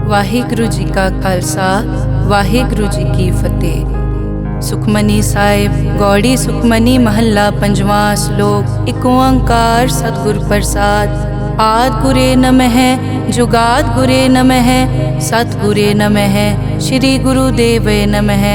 ਵਾਹਿਗੁਰੂ ਜੀ ਕਾ ਖਾਲਸਾ ਵਾਹਿਗੁਰੂ ਜੀ ਕੀ ਫਤਿਹ। ਸੁਖਮਨੀ ਸਾਹਿਬ ਗੌੜੀ ਸੁਖਮਨੀ ਮਹੱਲਾ ਪੰਜਵਾਂ ਸ਼ਲੋਕ। ਏਕ ਓੰਕਾਰ ਸਤਿਗੁਰ ਪ੍ਰਸਾਦ। ਆਦਿ ਗੁਰੇ ਨਮః ਜੁਗਾਦਿ ਗੁਰੇ ਨਮঃ ਸਤਿਗੁਰੇ ਨਮঃ ਸ਼੍ਰੀ ਗੁਰੂ ਦੇਵੇ ਨਮঃ।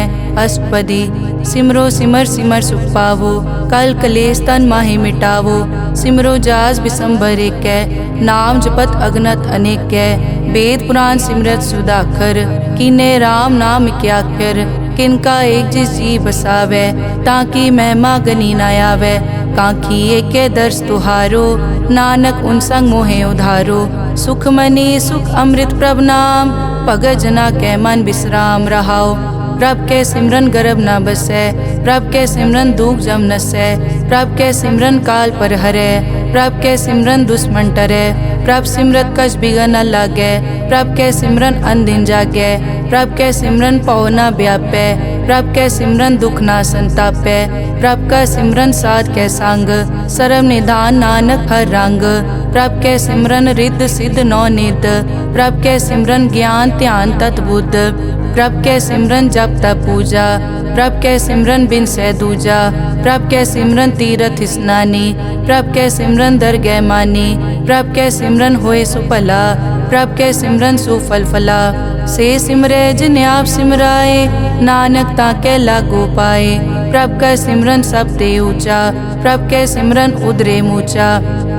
ਅਸ਼ਟਪਦੀ। ਸਿਮਰੋ ਸਿਮਰ ਸਿਮਰ ਸੁਖ ਪਾਵੋ ਕਲ ਕਲੇਸ਼ ਤਨ ਮਾਹਿ ਮਿਟਾਵੋ। ਸਿਮਰੋ ਜਾਸ ਬਿਸੰਬਰ ਏਕੈ ਨਾਮ ਜਪਤ ਅਗਨਤ ਅਨੇਕੈ। वेद पुराण सिमरत सुधाकर कीने राम नाम क्याकर। किनका एक जिस जी बसावै ताकि महिमा गनी न आवै। कांखी एके दर्श तुहारो नानक उन संग मोहे उधारो। सुख मनी सुख अमृत प्रभ नाम भगत जना कै मन विश्राम रहाओ। प्रभ के सिमरन गर्भ न बसै प्रभ के सिमरन दुख जम नसै। प्रभ के सिमरन काल पर हरै प्रभ के सिमरन दुश्मन टरै। प्रभ सिमरत कछ बिगन न लागै प्रभ के सिमरन अनदिन जागै। प्रभ के सिमरन पौ न व्यापै प्रभ के सिमरन दुख न संतापै। प्रभ का सिमरन साध के संग सर्व निधान नानक हर रंग। प्रभ के सिमरन रिद्ध सिद्ध नौ निध प्रभ के सिमरन ज्ञान ध्यान तत बुद्ध। प्रभ के सिमरन जप तप पूजा प्रभ के सिमरन बिन सै दूजा। प्रभ के सिमरन तीरथ स्नानी प्रभ के सिमरन दरगह मानी। प्रभ के सिमरन होए सुफला प्रभ के सिमरन सुफल फला। से सिमरै जिन आप सिमराए नानक ताके लागो पाए। प्रभ का सिमरन सब ते ऊंचा प्रभ के सिमरन उदरे मूचा।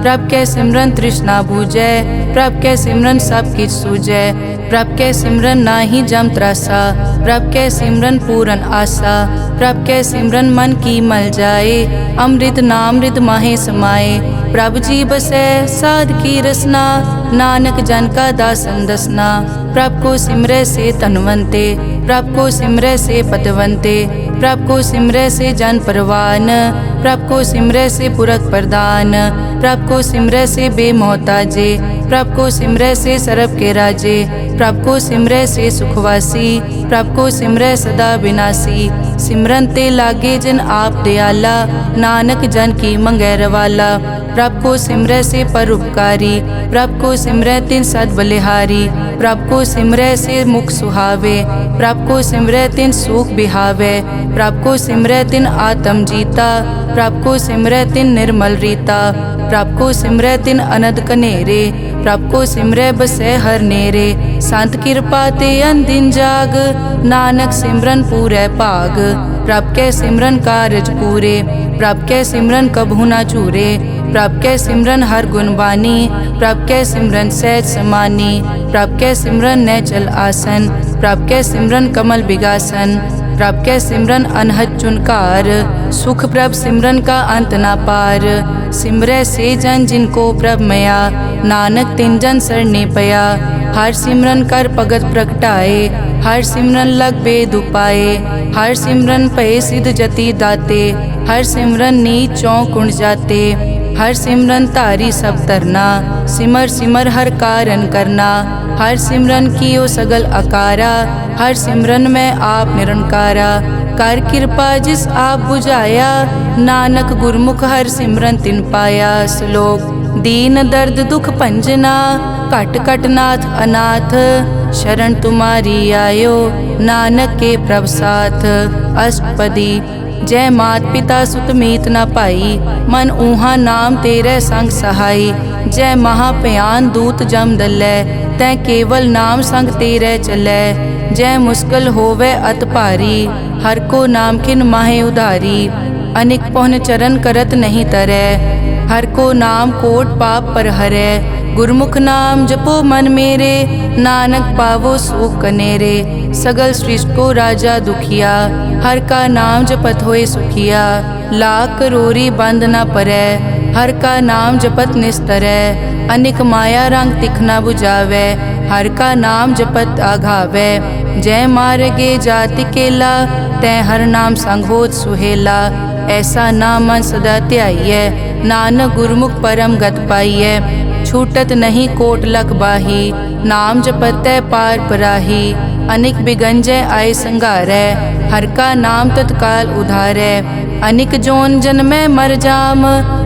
प्रभ के सिमरन तृष्णा बूझै प्रभ के सिमरन सब किछ सूझै। प्रभ के सिमरन नाही जम त्रासा प्रभ के सिमरन पूरन आसा। प्रभ के सिमरन मन की मल जाए अमृत नामृत माहे समाए। प्रभ जी बसै साध की रसना नानक जन का दासन दसना। प्रभ को सिमरै से तनवंते प्रभ को सिमरै से पतवंते। प्रभ को सिमरै से जन परवान प्रभ को सिमरै से पुरख प्रदान। प्रभ को सिमरै से बेमोहताजे प्रभ को सिमरै से सरब के राजे। प्रभ को सिमरै से सुखवासी प्रभ को सिमरै सदा विनाशी। सिमरन ते लागे जिन आप दयाला नानक जन की मंगै रवाला। प्रभ को सिमरै से परोपकारी प्रभ को सिमरै तिन सद बलिहारी। प्रभ को सिमरै से मुख सुहावे प्रभ को सिमरै तिन सुख बिहावे। प्रभ को सिमरै तिन आत्म जीता प्रभ को सिमरै तिन निर्मल रीता। प्रभ को सिमरै तिन अनद कनेरे प्रभ को सिमरै बसै हर नेरे। संत कृपा ते अनदिन जाग नानक सिमरन पूरै भाग। प्रभ के सिमरन कारज पूरे प्रभ के सिमरन कबहु न चूरे। प्रभ के सिमरन हर गुण बानी प्रभ के सिमरन सहज समानी। प्रभ के सिमरन नैचल आसन प्रभ के सिमरन कमल बिगासन। प्रभ के सिमरन अनहद चुनकार सुख प्रभ सिमरन का अंत ना पार। सिमरै से जन जिनको प्रभ मया नानक तिन जन सरने पया। हर सिमरन कर भगत प्रगटाए हर सिमरन लग बेद उपाए। हर सिमरन पए सिद्ध जति दाते हर सिमरन नीच चौं कुण जाते। हर सिमरन धारी सब तरना सिमर सिमर हर कारण करना। हर सिमरन कियो सगल अकारा हर सिमरन में आप निरंकारा। कर कृपा जिस आप बुझाया नानक गुरमुख हर सिमरन तिन पाया। श्लोक। दीन दर्द दुख भंजना घट घट नाथ अनाथ। शरण तुम्हारी आयो नानक के प्रभ साथ। अष्टपदी। जय मात पिता सुत मीत न पाई मन ऊहा नाम तेरे संग सहाई। जय महाभयान दूत जम दलै तै केवल नाम संग तेरे चलै। जय मुश्किल होवे अत भारी हर को नाम खिन माहे उधारी। अनिक पौन चरण करत नहीं तरै हर को नाम कोट पाप पर हरै। गुरमुख नाम जपो मन मेरे नानक पावो सुख कनेरे। सगल सृष्टि को राजा दुखिया हर का नाम जपत होए सुखिया। लाख करोरी बंद न परै हर का नाम जपत निस्तरै। अनिक माया रंग तिखना बुझावै हर का नाम जपत आघावै। जय मार्गे जाति केला तै हर नाम संग होत सुहेला। ऐसा नाम मन सदा ध्याइयै नानक गुरमुख परम गत पाइयै। छूटत नहीं कोट लख बाही नाम जपतै पार पराही। अनिक बिगंजय आय संघारै हर का नाम तत्काल उधारै। अनिक जोन जन्मै मर जाम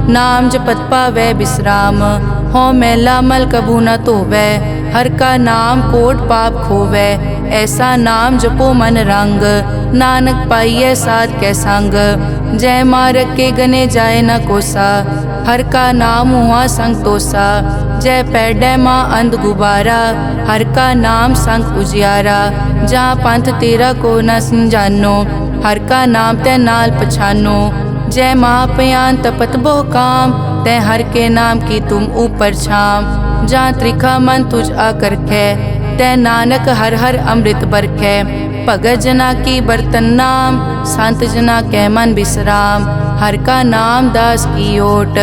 नाम जपत पावै विश्राम। हों मैला मल कभू न धोवै। हर का नाम कोट पाप खोवै। ऐसा नाम जपो मन रंग, नानक पाइयै साध कै संग। जय मारग के गने जाए न कोसा, हर का नाम हुआ संग तोसा। जय पैडै माँ अंध गुबारा, हर का नाम संग उजियारा। जहाँ पंथ तेरा को न समझानो, हर का नाम तै नाल पछानो। जय महापयान तपत बहु काम, तै हर के नाम की तुम ऊपर छाम। जहाँ त्रिखा मन तुझ आकर कै, तै नानक हर हर अमृत बरखै। भगत जना की बर्तन नाम, संत जना कै मन विश्राम। हर का नाम दास की ओट,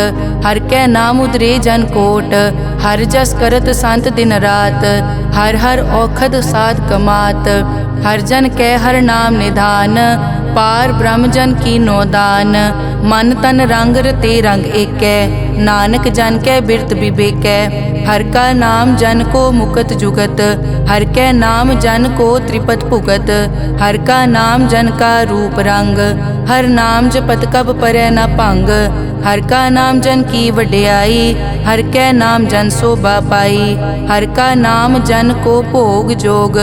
हर कै नाम उदरे जन कोट। हर जस करत संत दिन रात, हर हर औखद साध कमात। हर जन कै हर नाम निधान, पार ब्रह्म जन की नोदान। मन तन रंग रते रंग एकै, नानक जन कै बिरत विवेकै। हर का नाम जन को मुकत जुगत, हर कै नाम जन को त्रिपत भुगत। हर का नाम जन का रूप रंग, हर नाम जपत कब परै न भंग। हर का नाम जन की वड्याई, हर कै नाम जन शोभा पाई। हर का नाम जन को भोग जोग,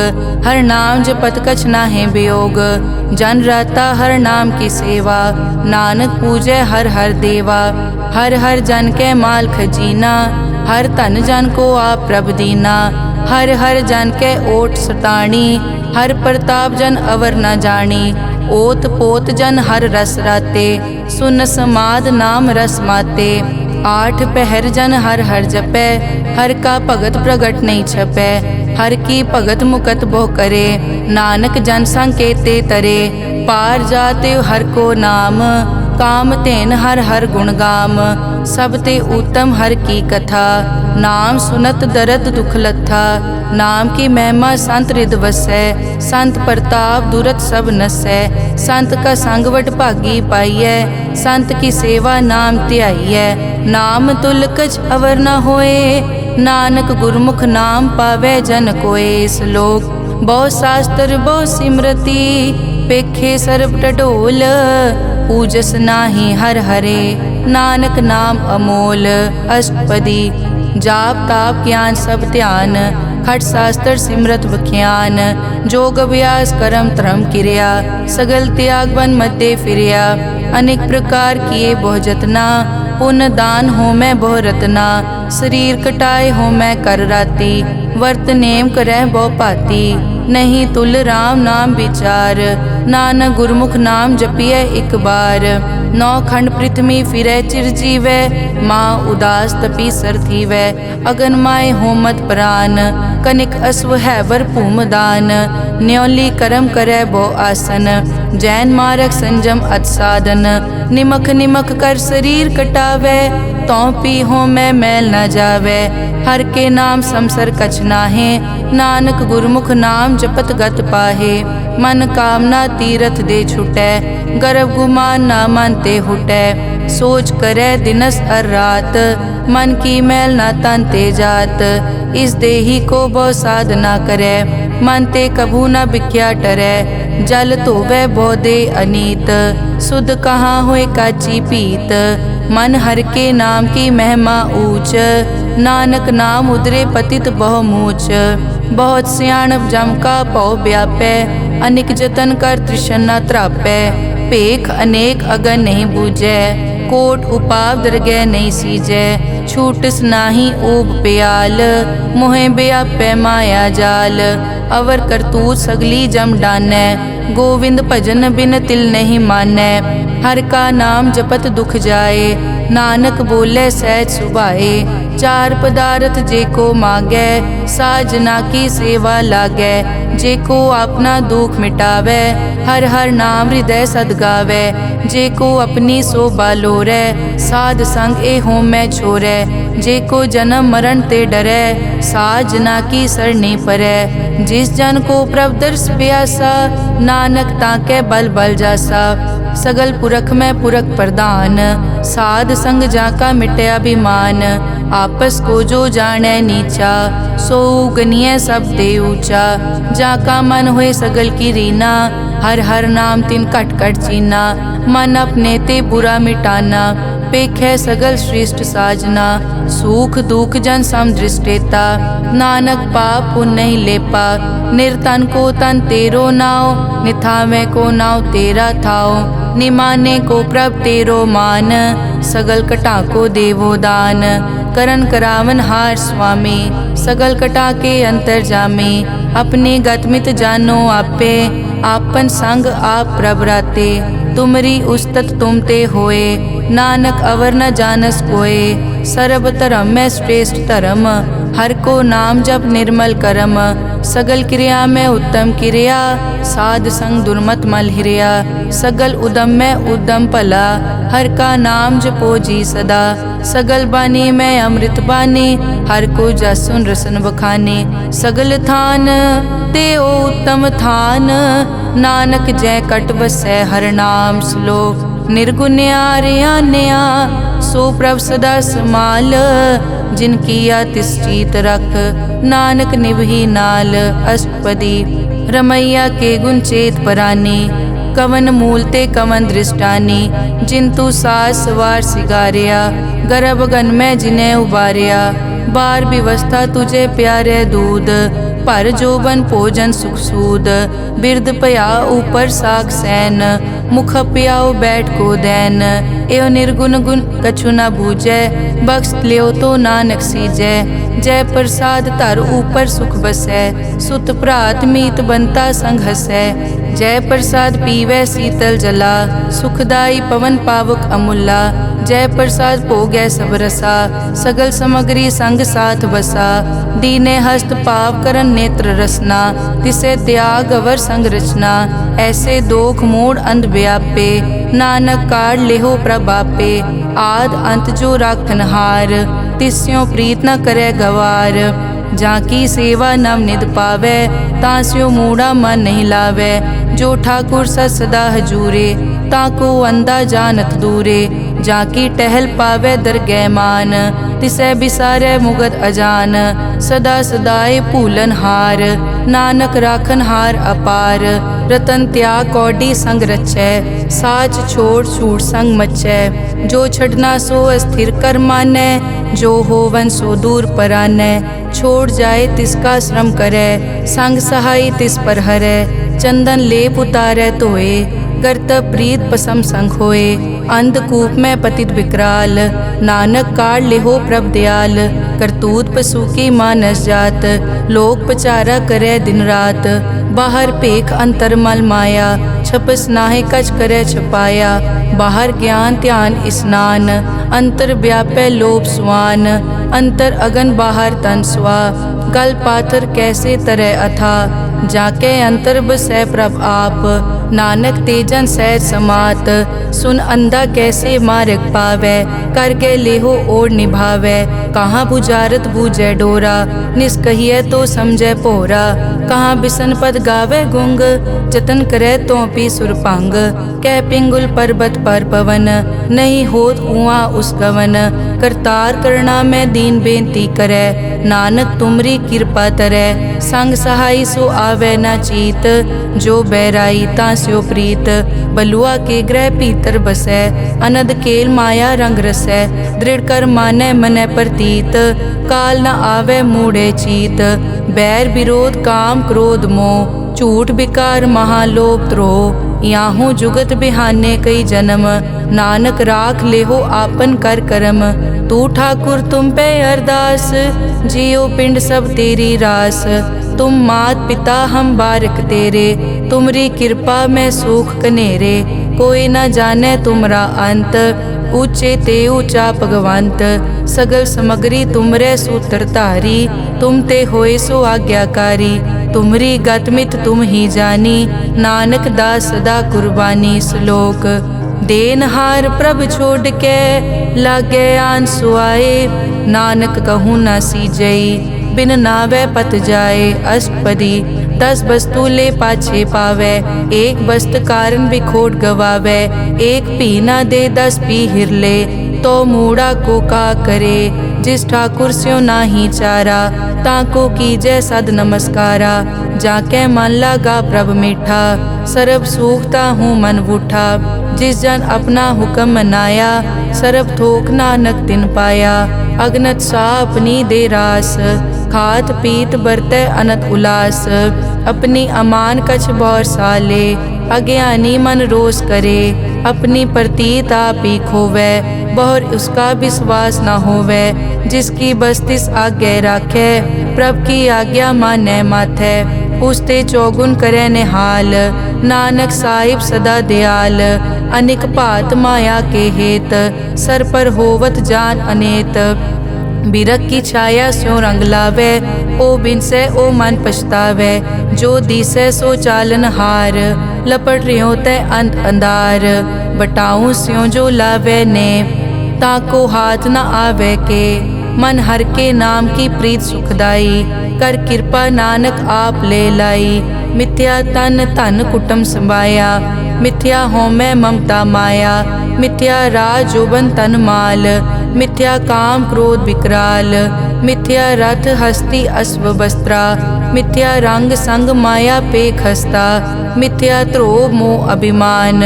हर नाम जपत कछ नाहि वियोग। जन राता हर नाम की सेवा, नानक पूजै हर हर देवा। हर हर जन कै माल खजीना, हर धन जन को आप प्रभ दीना। हर हर जन कै ओट सताणी, हर प्रताप जन अवर न जानी। ओत पोत जन हर रस राते, सुन समाद नाम रस माते। आठ पहर जन हर हर जपै, हर का भगत प्रगट नहीं छपै। हर की भगत मुकत बहु करे, नानक जन संकेते तरे। पार जाते हर को नाम, काम तेन हर हर गुण गाम। सब ते उत्तम हर की कथा, नाम सुनत दर्द दुख लथा। नाम की महिमा संत हृद वसै, संत प्रताप दुरत सब नसै। संत का संग वड भागी पाइयै, संत की सेवा नाम ध्याइयै। नाम तुल कछ अवर न होए, नानक गुरमुख नाम पावै जन कोय। श्लोक बहु शास्त्र बहु सिमरति, पेखे सर्ब टडोल। पूजस नाही हर हरे, नानक नाम अमोल। अष्टपदी जाप ताप ज्ञान सब ध्यान, खट शास्त्र सिमरत बख्यान। जोग अभ्यास करम धर्म क्रिया, सगल त्याग बन मध्य फिरिया। अनेक प्रकार किए बहु जतना, पुण्य दान हो मैं बहु रतना। शरीर कटाए हो मैं कर राती, वर्त नेम करੈ बहु भाती। नहीं तुल राम नाम विचार, नानक गुरमुख नाम जपिए एक बार। नौ खंड पृथ्वी फिरै चिर जीवै, माँ उदास तपी सर थीवै। अगन माय होमत प्राण, कनिक अश्व हैवर भूमदान। न्योली करम करੈ बहु आसन, जैन मारक संजम अत साधन। निमक निमक कर शरीर कटावै, तौ पी हो मैं मैल न जावै। हर के नाम समसर कछ नाहे, नानक गुरमुख नाम जपत गत पाहे। मन कामना तीरथ दे छुटै, गर्भ गुमान ना मन ते हुटै। सोच करै दिनस अर रात, मन की मैल ना तन ते जात। इस देही को बहु साधना करै, मन ते कभू न बिख्या टरै। जल धोवै बहु दे अनीत, सुध कहाँ होए काची पीत। मन हर के नाम की महिमा ऊंच, नानक नाम उदरे पतित बहु मूच। बहुत सियाणप जम का पौ व्यापै, अनेक जतन कर तृष्णा त्रापै। पेख अनेक अगन नहीं बूझै, कोट उपाव दरगह नहीं सीजै। छूटस नाही ऊब प्याल, मोहे व्यापै माया जाल। अवर करतूत सगली जम डानै, गोविंद भजन बिन तिल नहीं मानै। हर का नाम जपत दुख जाए, नानक बोले सहज सुभाए। चार पदार्थ जे को मांगै, साजना की सेवा लागै। जे को अपना दुख मिटावै, हर हर नाम हृदय सद गावै। जे को अपनी शोभा लोरै, साध संग ए हो मैं छोरै। जे को जन्म मरण ते डरै, साजना की सरनी परै। जिस जन को प्रभ दर्श प्यासा, नानक ताकै बल बल जासा। सगल पुरख में पुरख प्रधान, साध संग जाका मिटया अभिमान। आपस को जो जाने नीचा, सो गनिय सब ते ऊंचा। जाका मन होए सगल की रीना, हर हर नाम तिन कट कट चीना। मन अपने ते बुरा मिटाना, पेखे सगल श्रेष्ठ साजना। सुख दुख जन सम दृष्टेता, नानक पाप पुण्य नहीं लेपा। निर्तन को तन तेरो नाव, निथावे को नाव तेरा थाओ। निमाने को प्रभ तेरो मान, सगल कटा को देवो दान। करन करावन हार स्वामी, सगल कटा के अंतर जामे। अपने गतमित जानो आपे, आपन संग आप प्रभ राते। तुमरी उस्तत तुम ते होए, नानक अवर न जानस कोए। सर्ब धर्म में श्रेष्ठ धर्म, हर को नाम जप निर्मल करम। सगल क्रिया में उत्तम क्रिया, साध संग दुर्मत मल हिरिया। सगल उदम में उद्दम भला, हर का नाम जपो जी सदा। सगल बानी में अमृत बानी, हर को जसुन रसन बखाने। सगल थान ते ओ उत्तम थान, नानक जय कट बसै हर नाम श्लोक। निर्गुण्या रियान्या, सो प्रभ सदा समाल। जिनकी तिष्ठित रख, नानक निभही नाल। अष्टपदी रमैया के गुण चेत परानी, कवन मूल ते कवन दृष्टानी। जिंतु सास सवार सिगारिया, गर्भ गन में जिन्हें उबारिया। बार व्यवस्था तुझे प्यारे दूध, पर जोबन भोजन सुख सूद। बिरद पया ऊपर साग सैन, मुख प्याओ बैठ को दैन। एव निर्गुण गुण कछु न बूझै, बख्श लियो तो नानक सीजै। जय प्रसाद धर ऊपर सुख बसै, सुत भ्रात मीत बनता संग हसै। जय प्रसाद पीवै शीतल जला, सुखदाई पवन पावक अमूला। जय प्रसाद भोगै सब रसा, सगल समग्री संग साथ बसा। दीने हस्त पाव करन नेत्र रसना, तिसे त्याग अवर संग रचना। ऐसे दोख मूढ़ अंध व्यापे, नानक काढ़ लेहो प्रभापे। आद अंत जो राखन हार, तिस्यों प्रीत न करे गवार। जाकी सेवा नव निध पावे, तास्यो मूढ़ा मन नहीं लावे। जो ठाकुर सदा हजूरे, ताको अंधा जानत दूरे। जाकी टहल पावे दरगह मान, तिसे बिसारे मुगत अजान। सदा सदाए भूलन हार, नानक राखन हार अपार। रतन त्याग कौडी संग रचै, साच छोड़ छूट संग मचै। जो छड़ना सो अस्थिर कर मानै, जो होवन सो दूर परानै। छोड़ जाए तिसका श्रम करे, संग सहाय तिस पर हरै। चंदन लेप उतारै धोए, करतब प्रीत पसम संग होए। अंधकूप में पतित विकराल, नानक काढ़ लेहो प्रभ दयाल। करतूत पशु की मानस जात, लोक पचारा करे दिन रात। बाहर पेख अंतर मल माया, छपस नाहे कच करे छपाया। बाहर ज्ञान ध्यान स्नान, अंतर व्यापै लोभ स्वान। अंतर अगन बाहर तन स्वा, गल पाथर कैसे तरह अथा। जाके अंतर बसै प्रभ आप, नानक तेजन सैर समात। सुन अंधा कैसे मार्ग पावै, करके लेहो ओर निभावै। कहाँ बुझारत बूझै डोरा, निष्कहिए तो समझै पोरा। कहाँ बिसन पद गावे गुंग, जतन करे तो पी सुरपंग। कह पिंगुल पर्वत पर पवन, नहीं होत उआ उस गवन। करतार करना में दीन बेनती करे, नानक तुमरी कृपा तरै। संग सहाय सो आवे न चीत, जो बैराई तास्यो प्रीत। बलुआ के ग्रह पीतर बसै, अनद केल माया रंग रसै। दृढ़ कर मानै मनै प्रतीत, काल न आवे मूढ़े चीत। बैर विरोध काम क्रोध मोह, झूठ विकार महालोभ द्रोह। याहू जुगत बिहाने कई जन्म, नानक राख लेहो आपन कर करम। तू ठाकुर तुम पे अरदास, जियो पिंड सब तेरी रास। तुम मात पिता हम बारक तेरे, तुमरी कृपा में सुख कनेरे। कोई न जाने तुमरा अंत, ऊंचे ते ऊंचा भगवंत। सगल समग्री तुमरे सूत्र धारी, तुम ते होए सो आज्ञाकारी। तुमरी गतमित तुम ही जानी, नानक दास सदा कुर्बानी। श्लोक देनहार प्रभ छोड़ के, लागे आन सुआए। नानक कहूँ न सीजई, बिन नावे पत जाए। अष्टपदी 10 वस्तु ले पाछे पावे, एक वस्त कारण बिखोट गवावे, एक पी ना दे 10 पी हिरले, तो मूड़ा को का करे, जिस ठाकुर स्यो नाही चारा, ताको कीजै सद नमस्कारा, जाके मन लागा प्रभ मीठा, सरब सूखता हूँ मन बूठा, जिस जन अपना हुक्म मनाया, सरब थोक नानक तिन पाया, अगनत सा अपनी दे रास, खात पीत बरतै अनत उलास, अपनी अमान कछ बौर साले, अज्ञानी मन रोस करे, अपनी प्रतीत आप ही खोवे, बहुर उसका विश्वास न होवे, जिसकी बस्तिस आज्ञा राखे, प्रभ की आज्ञा मानै माथै, उसते चौगुन करे निहाल, नानक साहिब सदा दयाल, अनिक भात माया के हेत, सर पर होवत जान अनेत, बिरख की छाया स्यों रंग लावे, ओ बिनसे ओ मन पछतावे, जो दिसै सो चालन हार, लपट रियो तै अंत अंधार, बटाऊं स्यों जो लावे ने, ताको हाथ न आवे के, मन हर के नाम की प्रीत सुखदाई, कर कृपा नानक आप ले लाई, मिथ्या तन धन कुटुम संभाया, मिथ्या होमै ममता माया, मिथ्या राज जोबन तन माल, मिथ्या काम क्रोध विकराल, मिथ्या रथ हस्ती अश्व वस्त्रा, मिथ्या रंग संग माया पे खस्ता, मिथ्या ध्रोह मोह अभिमान,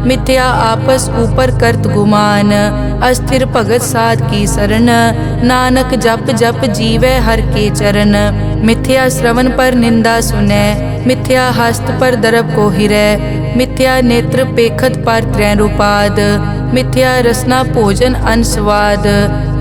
मिथ्या आपस ऊपर करत गुमान, अस्थिर भगत साध की शरण, नानक जप जप जीवै हर के चरण, मिथ्या श्रवण पर निंदा सुनै, मिथ्या हस्त पर दरब को हिरै, मिथ्या नेत्र पेखत पर त्रैन रूपाद, मिथ्या रसना भोजन अनस्वाद,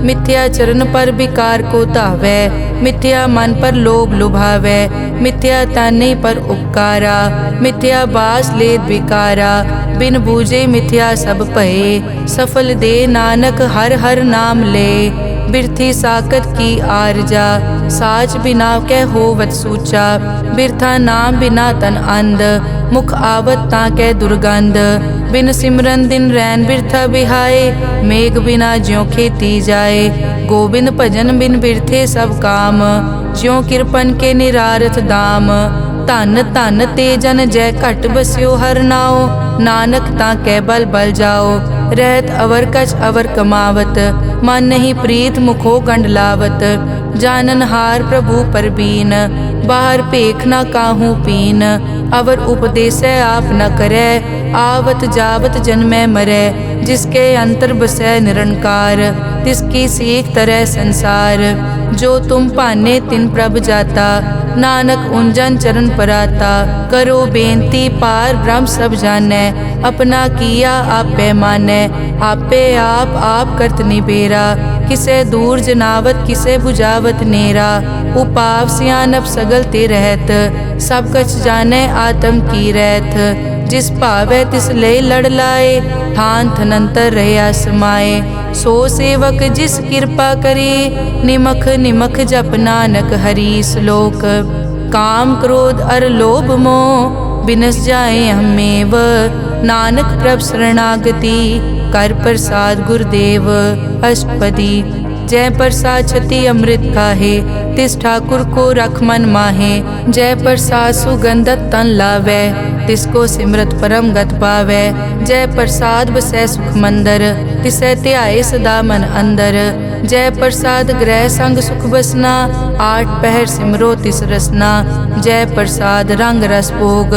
मिथ्या चरण पर विकार को धावै, मिथ्या मन पर लोभ लुभावै, मिथ्या ताने पर उपकारा, मिथ्या बास लेद विकारा, बिन बूझे मिथ्या सब भये, सफल दे नानक हर हर नाम ले, बिरथी साकत की आरजा, साच बिना कै होवत सूचा, बिरथा नाम बिना तन अंध, मुख आवत ताकै दुर्गंध, बिन सिमरन दिन रैन बिरथा बिहाए, मेघ बिना ज्यों खेती जाए, गोबिंद भजन बिन बिरथे सब काम, ज्यों किरपन के निरारथ दाम, धन धन ते जन जय घट बस्यो हर नाओ, नानक ताकै बल बल जाओ, रहत अवर कछ अवर कमावत, मन नहीं प्रीत मुखो गंड लावत, जानन हार प्रभु परबीन, बाहर पेख न काहू पीन, अवर उपदेसै आप न करे, आवत जावत जन्मै मरै, जिसके अंतर बसै निरंकार, तिसकी सीख तरह संसार, जो तुम पाने तिन प्रभ जाता, नानक उंजन चरण पराता, करो बेनती पार ब्रह्म सब जानै, अपना किया आप पैमानै, आपे आप करत निबेरा, किसे दूर जनावत किसे बुझावत नेरा, उपाव सियानप सगल ते रहत, सब कछ जानै आत्म की रहत, जिस भावै तिस ले लड़ लाए, थान थनंतर रहया समाए, सो सेवक जिस कृपा करे, निमख निमख जप नानक हरि श्लोक, काम क्रोध अर लोभ मोह बिनस जाए हमेव, नानक प्रभ शरणागति, कर प्रसाद गुरुदेव अष्टपदी, जय प्रसाद छति अमृत खाहे, तिस ठाकुर को रख मन माहे, जय प्रसाद सुगंधत तन लावै, तिसको सिमरत परम गत पावै, जय प्रसाद बसै सुख मंदर, तिसै ध्याए सदा मन अंदर, जय प्रसाद ग्रह संग सुख बसना, 8 पहर सिमरो तिस रसना, जय प्रसाद रंग रस भोग,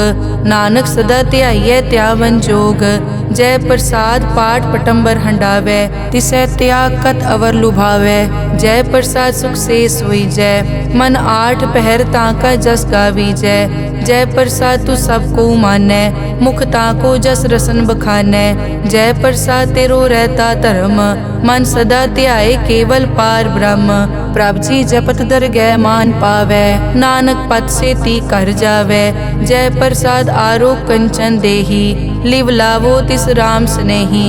नानक सदा ध्याइयै त्यावन जोग, जय प्रसाद पाठ पटंबर हंडावै, तिसै त्याग कत अवर लुभावै, जय प्रसाद सुख से सोई जय, मन 8 पहर ताका जस गावी जय, जय प्रसाद तू सबको मानै, मुख ताको जस रसन बखानै, जय प्रसाद तेरो रहता धर्म, मन सदा ध्याए केवल पार ब्रह्म, प्रभ जी जपत दरगह मान पावै, नानक पद से ती कर जावै, जय प्रसाद आरोग कंचन देही, लिव लावो तिस राम स्नेही,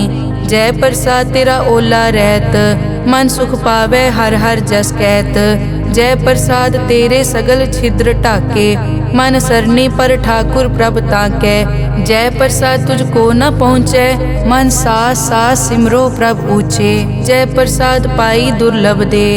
जय प्रसाद तेरा ओला रहत, मन सुख पावै हर हर जस कहत, जय प्रसाद तेरे सगल छिद्र ढाके, मन सरनी पर ठाकुर प्रभ ताकै, जय प्रसाद तुझको न पहुँचै, मन सास सास सिमरो प्रभ ऊँचे, जय प्रसाद पाई दुर्लभ दे,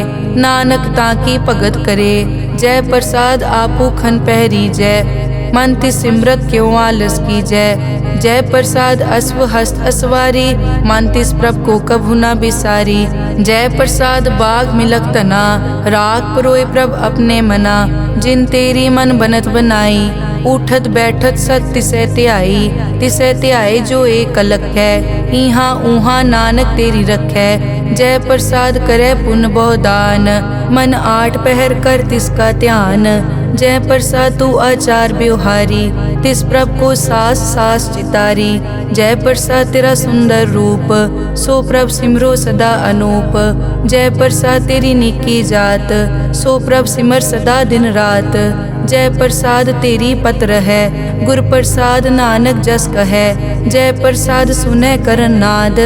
नानक ताकी भगत करे, जय प्रसाद आपू खन पहरी जय मन ति सिमरत क्यों आलस की जय प्रसाद अश्व हस्त असवारी मन तिस प्रभ को कभु न बिसारी। जय प्रसाद बाग मिलक तना राग परोए प्रभ अपने मना जिन तेरी मन बनत बनाई उठत बैठत सत तिसै त्याई जो एक अलग है इहाँ ऊहाँ नानक तेरी रखै। जय प्रसाद करे पुन बहुदान मन आठ पहर कर तिसका ध्यान। जय प्रसाद तू आचार व्यवहारी तिस प्रभ को सास सास चितारी। जय प्रसाद तेरा सुंदर रूप सो प्रभ सिमरो सदा अनूप। जय प्रसाद तेरी निकी जात सो प्रभ सिमर सदा दिन रात। जय प्रसाद तेरी पत्र है गुर प्रसाद नानक जस कहे। जय प्रसाद सुनै करन नाद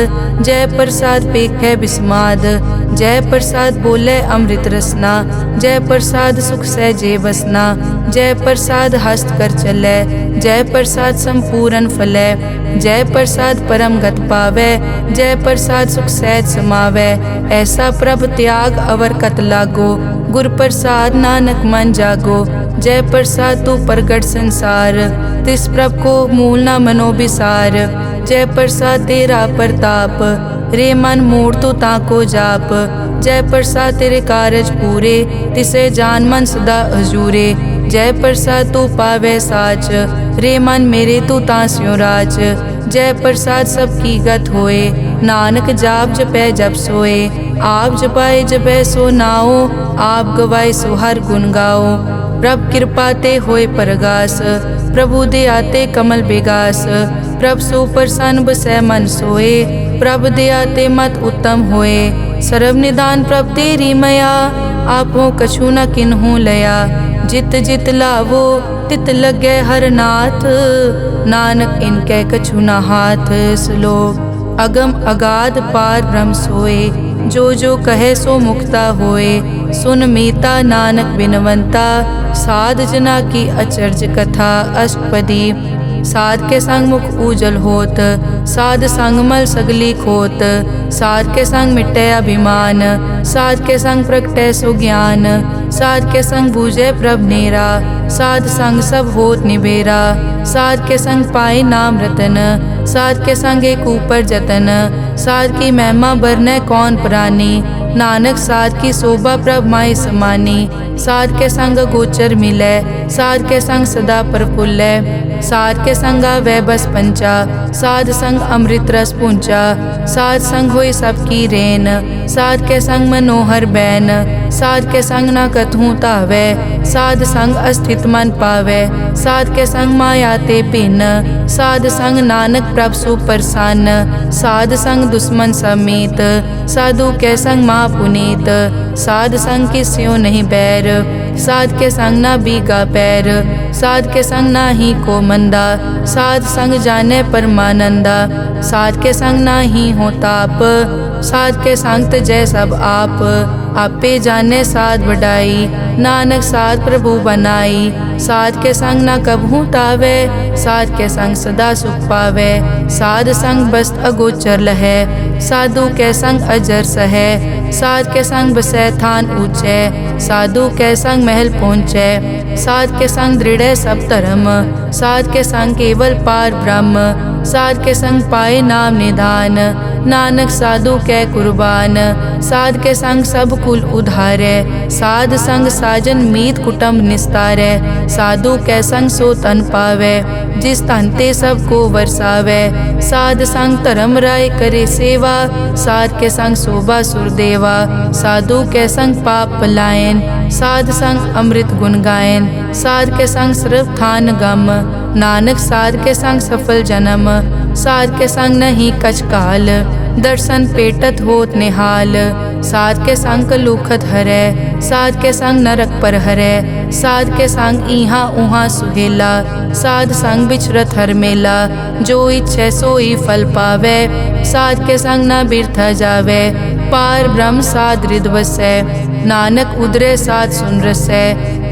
जय प्रसाद पेखै बिस्माद। जय प्रसाद बोले अमृत रसना जय प्रसाद सुख सहजे बसना। जय प्रसाद हस्त कर चलै जय प्रसाद संपूर्ण फलै। जय प्रसाद परम गत पावै जय प्रसाद सुख सहज समावै। ऐसा प्रभ त्याग अवर कत लागो गुर प्रसाद नानक मन जागो। जय प्रसाद तू प्रगट संसार तिस प्रभ को मूल न मनो बिसार। जय प्रसाद तेरा प्रताप रे मन मूड तो ताको जाप। जय प्रसाद तेरे कारज पूरे तिसे जान मन सदा हजूरे। जय प्रसाद तू पावे साच रे मन मेरे तू तास्यो राज। जय प्रसाद सबकी गत होए नानक जाप जपै जप सोए। आप जपाए जपै सो नाओ आप गवाए सो हर गुण गाओ। प्रभ कृपा ते होए परगास प्रभु दे आते कमल बेगास। प्रभ सो प्रसन्न बसै मन सोए प्रभ दे आते मत उत्तम होए। सर्व निदान प्रभ तेरी मया आपो कछु न किन्हू लया। जित जित लावो तित लगे हर नाथ नानक इनके कछु न हाथ। श्लोक अगम अगाध पार ब्रह्म सोए जो जो कहे सो मुक्ता होए। सुन मीता नानक बिनवंता साध जना की अचर्ज कथा। अष्टपदी साध के संग मुख उजल होत साध संग मल सगली खोत। साध के संग मिटे अभिमान साध के संग प्रगटे सो ज्ञान। साध के संग बूझे प्रभ नेरा साध संग सब होत निबेरा। साध के संग पाए नाम रतन साध के संग एक ऊपर जतन। साध की महिमा बरने कौन प्राणी नानक साध की शोभा प्रभ माई समानी। साध के संग गोचर मिलै साध के संग सदा प्रफुल्लै। साध के संग वै बस पंचा साध संग अमृत रस पूंचा। साध संग होई सबकी रेन साध के संग मनोहर बैन। साध के संग न कथूं तावै साध संग अस्थित मन पावै। साध के संग माया ते पिन साध संग नानक प्रभ सुप्रसन्न। साध संग दुश्मन समीत साधु के संग माँ पुनीत। साध संग किस्यो नहीं बैर साध के संग ना बीगा पैर। साध के संग ना ही को मंदा साध संग जाने परमानंदा। साध के संग ना ही हो ताप साध के संग तजै सब आप। आपे जाने साध बढ़ाई नानक साध प्रभु बनाई। साध के संग ना कबहू तावे साध के संग सदा सुख पावे। साध संग बस्त अगोचर लहै साधु के संग अजर सहै। साध के संग बसै थान ऊंचे साधु के संग महल पहुँचै। साध के संग दृढ़ सब धर्म साध के संग केवल पार ब्रह्म। साध के संग पाए नाम निधान नानक साधु के कुर्बान। साध के संग सब कुल उधारै साध संग साजन मीत कुटुंब निस्तारै। साधु के संग सो तन पावै जिस तन ते सब को वर्षावै। साध संग धर्म राय करे सेवा साध के संग शोभा सुरदेवा। साधु के संग पाप पलायन साध संग अमृत गुण गायन। साध के संग सर्व थान गम नानक साध के संग सफल जन्म। साध के संग नहीं कछ काल दर्शन पेटत होत निहाल। साध के संग लुखत हरै साध के संग नरक पर हरै। साध के संग इहाँ उहाँ सुहेला साध संग बिछरत हर मेला। जो इच्छै सोई फल पावै साध के संग न बिरथा जावै। पार ब्रह्म साध रिद वसै। नानक उदरे साध सुन रसै।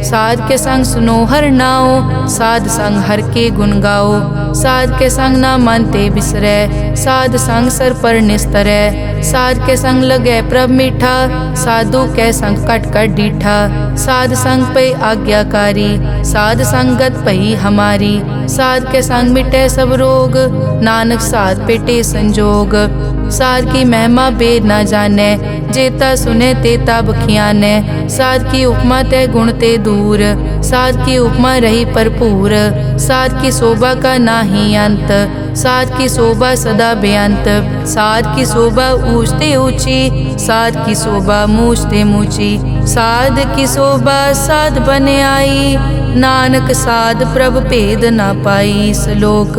साध के संग सुनो हर नाओ, साध संग हर के गुण गाओ। साध के संग ना मन ते बिसरै, साध संग सर पर निस्तरै। साध के संग लगै प्रभ मीठा, साधु के संग कट कट डीठा। साध संग पे आज्ञाकारी, साध संगत पई हमारी। साध के संग मिटे सब रोग, नानक साध पेटे संजोग। साध की महिमा बेद ना जाने, जेता सुने तेता बखियाने। साध की उपमा ते गुण ते दूर, साध की उपमा रही भरपूर। साध की शोभा का नाही अंत, साध की शोभा सदा बेअंत। साध की शोभा ऊंचते ऊंची, साध की शोभा मूंचते मूंची। साध की शोभा साध बने आई, नानक साध प्रभ भेद ना पाई। श्लोक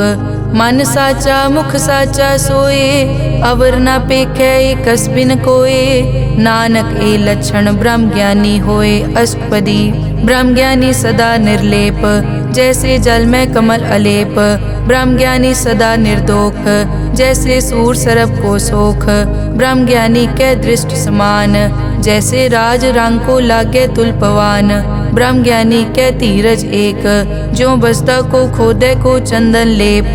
मन साचा मुख साचा सोए, अवर ना पेखै कस बिन कोए। नानक ए लक्षण ब्रह्म ज्ञानी होए। अष्टपदी ब्रह्म ज्ञानी सदा निर्लेप, जैसे जल में कमल अलेप। ब्रह्म ज्ञानी सदा निर्दोख, जैसे सूर सरब को सोख। ब्रह्म ज्ञानी के दृष्टि समान, जैसे राज रंग को लागे तुलपवान। ब्रह्म ज्ञानी के धीरज एक, जो बसता को खोदे को चंदन लेप।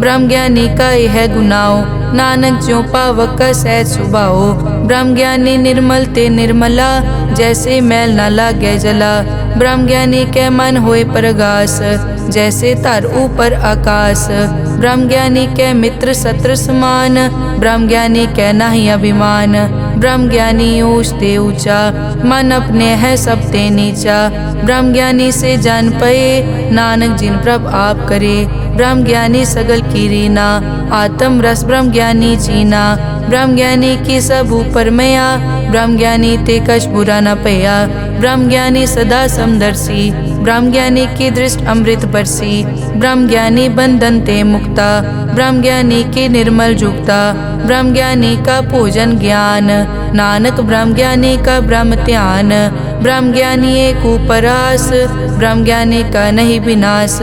ब्रह्म ज्ञानी का यह गुनाओ, नानक ज्यों पावक का सहज सुभाओ। ब्रह्म ज्ञानी निर्मल ते निर्मला, जैसे मैल न लागे जला। ब्रह्म ज्ञानी के मन होए परगास, जैसे धर ऊपर आकाश। ब्रह्म ज्ञानी के मित्र शत्रु समान, ब्रह्म ज्ञानी के नाही अभिमान। ब्रह्म ज्ञानी ऊंच ते ऊंचा, मन अपने है सब ते नीचा। ब्रह्म ज्ञानी से जान पए, नानक जिन प्रभ आप करे। ब्रह्म ज्ञानी सगल की रीना, आत्म रस ब्रह्म ज्ञानी चीना। ब्रह्म ज्ञानी की सब ऊपर मया, ब्रह्म ज्ञानी ते कछ बुरा न पया। ब्रह्म ज्ञानी सदा समदर्शी, ब्रह्म ज्ञानी की दृष्टि अमृत बरसी। ब्रह्म ज्ञानी बंधन ते मुक्ता, ब्रह्म ज्ञानी की निर्मल जुक्ता। ब्रह्म ज्ञानी का पूजन ज्ञान, नानक ब्रह्म ज्ञानी का ब्रह्म ध्यान। ब्रह्म ज्ञानी एक उपरास, ब्रह्म ज्ञानी का नहीं विनाश।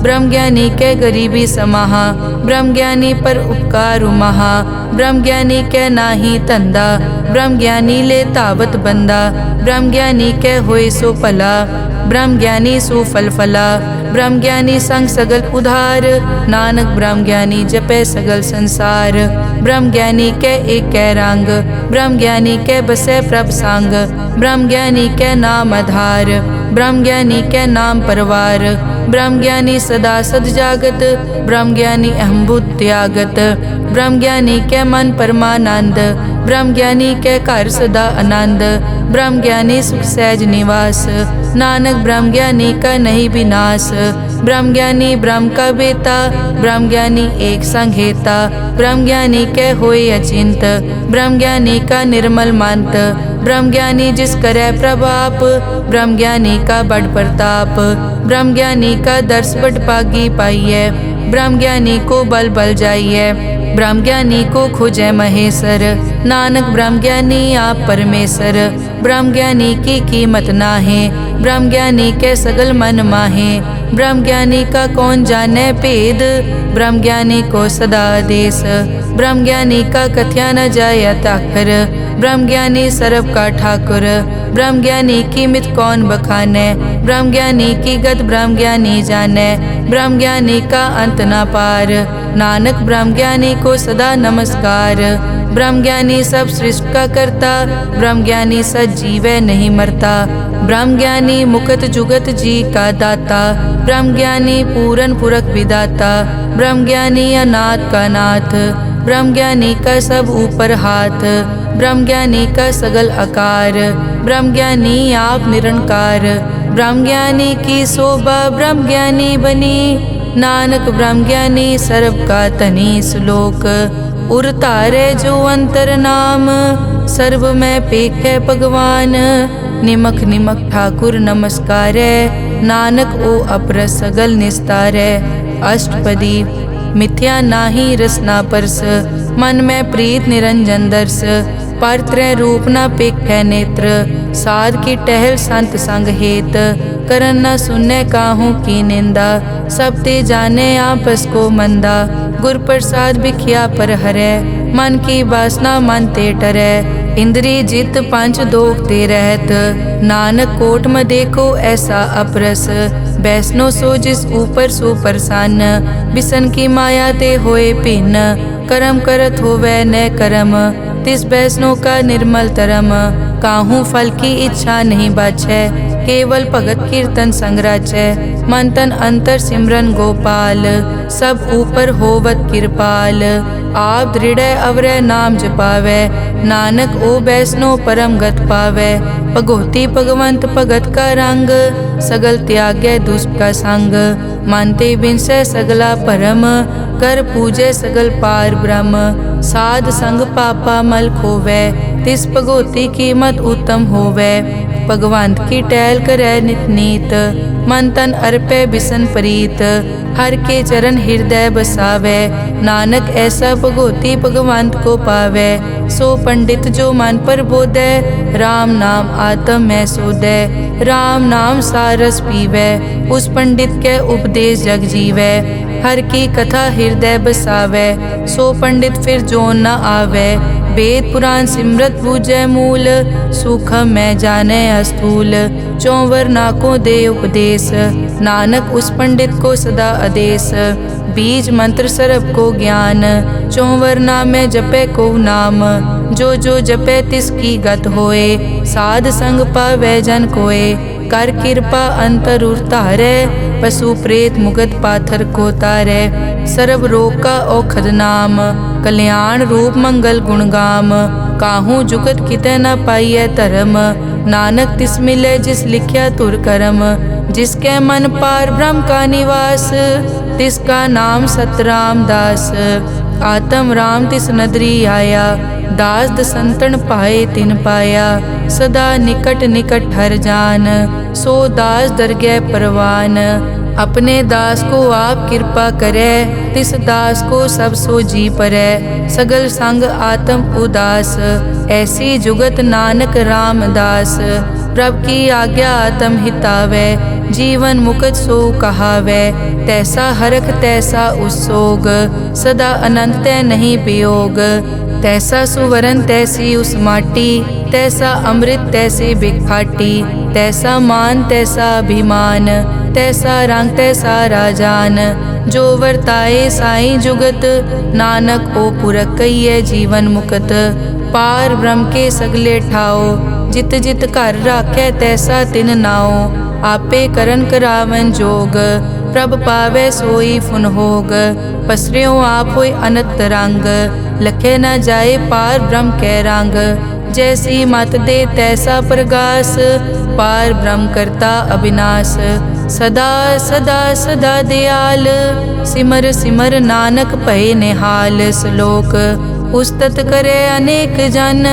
ब्रह्म ज्ञानी के गरीबी समाहा, ब्रह्म ज्ञानी पर उपकार महा। ब्रह्म ज्ञानी के नाही तंदा, ब्रह्म ज्ञानी ले तावत बंदा। ब्रह्म ज्ञानी के होए सो भला, ब्रह्म ज्ञानी सो फल फला। ब्रह्म ज्ञानी संग सगल उधार, नानक ब्रह्म ज्ञानी जपे सगल संसार। ब्रह्म ज्ञानी के एक कै रंग, ब्रह्म ज्ञानी के बसे प्रभ संग। ब्रह्म ज्ञानी के नाम आधार, ब्रह्म ज्ञानी के नाम परवार। ब्रह्म ज्ञानी सदा सद जागत, ब्रह्म ज्ञानी अहम बुद्धि त्यागत। ब्रह्म ज्ञानी के मन परमानंद, ब्रह्म ज्ञानी के घर सदा आनंद। ब्रह्म ज्ञानी सुख सहज निवास, नानक ब्रह्म ज्ञानी का नहीं विनाश। ब्रह्म ज्ञानी ब्रह्म का बेता, ब्रह्म ज्ञानी एक संग हेता। ब्रह्म ज्ञानी के होए अचिंत, ब्रह्म ज्ञानी का निर्मल मंत। ब्रह्म ज्ञानी जिस करे प्रभाप, ब्रह्म ज्ञानी का बड़ प्रताप। ब्रह्म ज्ञानी का दर्श बड़ पागी पाइए, ब्रह्म ज्ञानी को बल बल जाइए। ब्रह्म ज्ञानी को खोजे महेश्वर, नानक ब्रह्म ज्ञानी आप परमेश्वर। ब्रह्म ज्ञानी की कीमत नाहे, ब्रह्म ज्ञानी के सगल मन माहे। ब्रह्म ज्ञानी का कौन जाने भेद, ब्रह्म ज्ञानी को सदा आदेश। ब्रह्म ज्ञानी का कथ्या न जाय ताकर, ब्रह्म ज्ञानी सर्व का ठाकुर। ब्रह्म ज्ञानी की मित कौन बखाने, ब्रह्म ज्ञानी की गत ब्रह्म ज्ञानी जाने। ब्रह्म ज्ञानी का अंत न पार, नानक ब्रह्म ज्ञानी को सदा नमस्कार। ब्रह्म ज्ञानी सब सृष्टि का करता, ब्रह्म ज्ञानी सजीव नहीं मरता। ब्रह्म ज्ञानी मुकत जुगत जी का दाता, ब्रह्म ज्ञानी पूरन पुरख विदाता। ब्रह्म ज्ञानी अनाथ का नाथ, ब्रह्म ज्ञानी का सब ऊपर हाथ। ब्रह्म ज्ञानी का सगल आकार, ब्रह्म ज्ञानी आप निरंकार। ब्रह्म ज्ञानी की शोभा ब्रह्म ज्ञानी बनी, नानक ब्रह्म ज्ञानी सर्व का तनी। श्लोक उर तारे जो अंतर नाम, सर्व में पेखे भगवान। निमक निमक ठाकुर नमस्कारे, नानक ओ अपर सगल निस्तारे। अष्टपदी मिथ्या नाही रसना परस, मन में प्रीत निरंजन दर्श। पर त्रय रूप न पेखे नेत्र, साध की टहल संत संग हेत। करन न सुनने काहू की निंदा, सब ते जाने आपस को मंदा। गुर प्रसाद बिखिया पर हरै, मन की वासना मन ते टरै। इंद्री जित पंच दोख ते रहत, नानक कोट में देखो ऐसा अपरस। वैष्णो सो जिस ऊपर सो प्रसन्न, बिसन की माया ते होए भिन्न। कर्म करत होवै न कर्म, तिस वैष्णो का निर्मल तरम। काहू फल की इच्छा नहीं बाछै, केवल भगत कीर्तन संग राचै। मन तन अंतर सिमरन गोपाल, सब ऊपर होवत कृपाल। आप दृढ़ अवरै नाम जपावै, नानक ओ वैष्णो परम गत पावै। भगोती भगवंत भगत का रंग, सगल त्यागै दुष्ट का संग। मानते बिनसै सगला परम, कर पूजै सगल पार ब्रह्म। साध संग पापा मल खोवै, तिस भगोती कीमत उत्तम होवै। भगवंत की टहल करै नित नीत, मन तन अर्पै बिसन प्रीत। हर के चरण हृदय बसावै, नानक ऐसा भगोती भगवंत को पावै। सो पंडित जो मन पर बोधै, राम नाम आत्म में सोधै। राम नाम सारस पीवै, उस पंडित के उपदेश जग जीवै। हर की कथा हृदय बसावै, सो पंडित फिर जोन न आवै। वेद पुराण सिमरत बूझै मूल, सूखम में जाने अस्थूल। चौवर नाकों दे उपदेश, नानक उस पंडित को सदा आदेश। बीज मंत्र सरब को ज्ञान, चौवर नामे जपे को नाम। जो जो जपे तिसकी गत होए, साध संग पावै जन कोए। कर कृपा अंतर उतारै, पशु प्रेत मुगत पाथर को तारै। सर्व रोग का औखद नाम, कल्याण रूप मंगल गुणगाम। काहू जुगत कितै न पाइयै धर्म, नानक तिस मिलै जिस लिख्या तुर करम। जिसके मन पार ब्रह्म का निवास, तिसका नाम सतराम दास। आत्म राम तिस नदरी आया, दास दसंतन पाए तिन पाया। सदा निकट निकट हर जान, सो दास दरगह परवान। अपने दास को आप कृपा करे, तिस दास को सब सो जी परै। सगल संग आत्म उदास, ऐसी जुगत नानक रामदास। प्रभ की आज्ञा आत्म हितावै, जीवन मुकत सो कहावै। तैसा हरख तैसा उस्सोग, सदा अनंत तै नहीं वियोग। तैसा सुवरन तैसी उस माटी, तैसा अमृत तैसी बिखाटी। तैसा मान तैसा अभिमान, तैसा रंग तैसा राजान। जो वर्ताए साई जुगत, नानक ओ पुरख कहिए जीवन मुकत। पार ब्रह्म के सगले ठाओ, जित जित घर राखै तैसा तिन नाओ। आपे करन करावन जोग, प्रभ पावै सोई फुन होग। पसरियो आप होय अनंत रंग, लखे न जाए पार ब्रह्म कै रंग। जैसी मत दे तैसा प्रगास, पार ब्रह्म करता अविनाश। सदा सदा सदा दयाल, सिमर सिमर नानक भय निहाल। श्लोक उस्तत करे अनेक जन,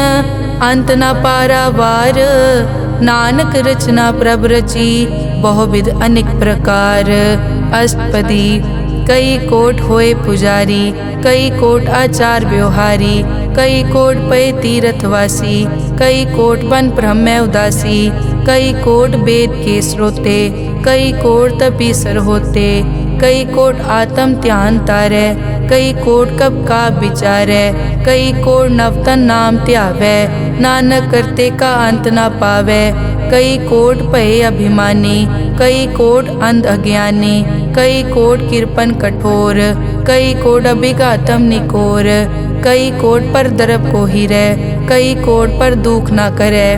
अंत न पारावार। नानक रचना प्रभ रची, बहुविध अनेक प्रकार। अष्टपदी कई कोट होए पुजारी, कई कोट आचार व्यवहारी। कई कोट पय तीर्थवासी, कई कोट बन ब्रह्म उदासी। कई कोट वेद के स्रोते, कई कोट तपीसर होते। कई कोट आत्म ध्यान तारै, कई कोट कब का विचारै। कई कोट नवतन नाम ध्यावै, नानक करते का अंत न पावै। कई कोट भय अभिमानी, कई कोट अंध अज्ञानी। कई कोट कृपन कठोर, कई कोट अभिघातम निकोर। कई कोट पर दरब को हिरै, कई कोट पर दुख न करै।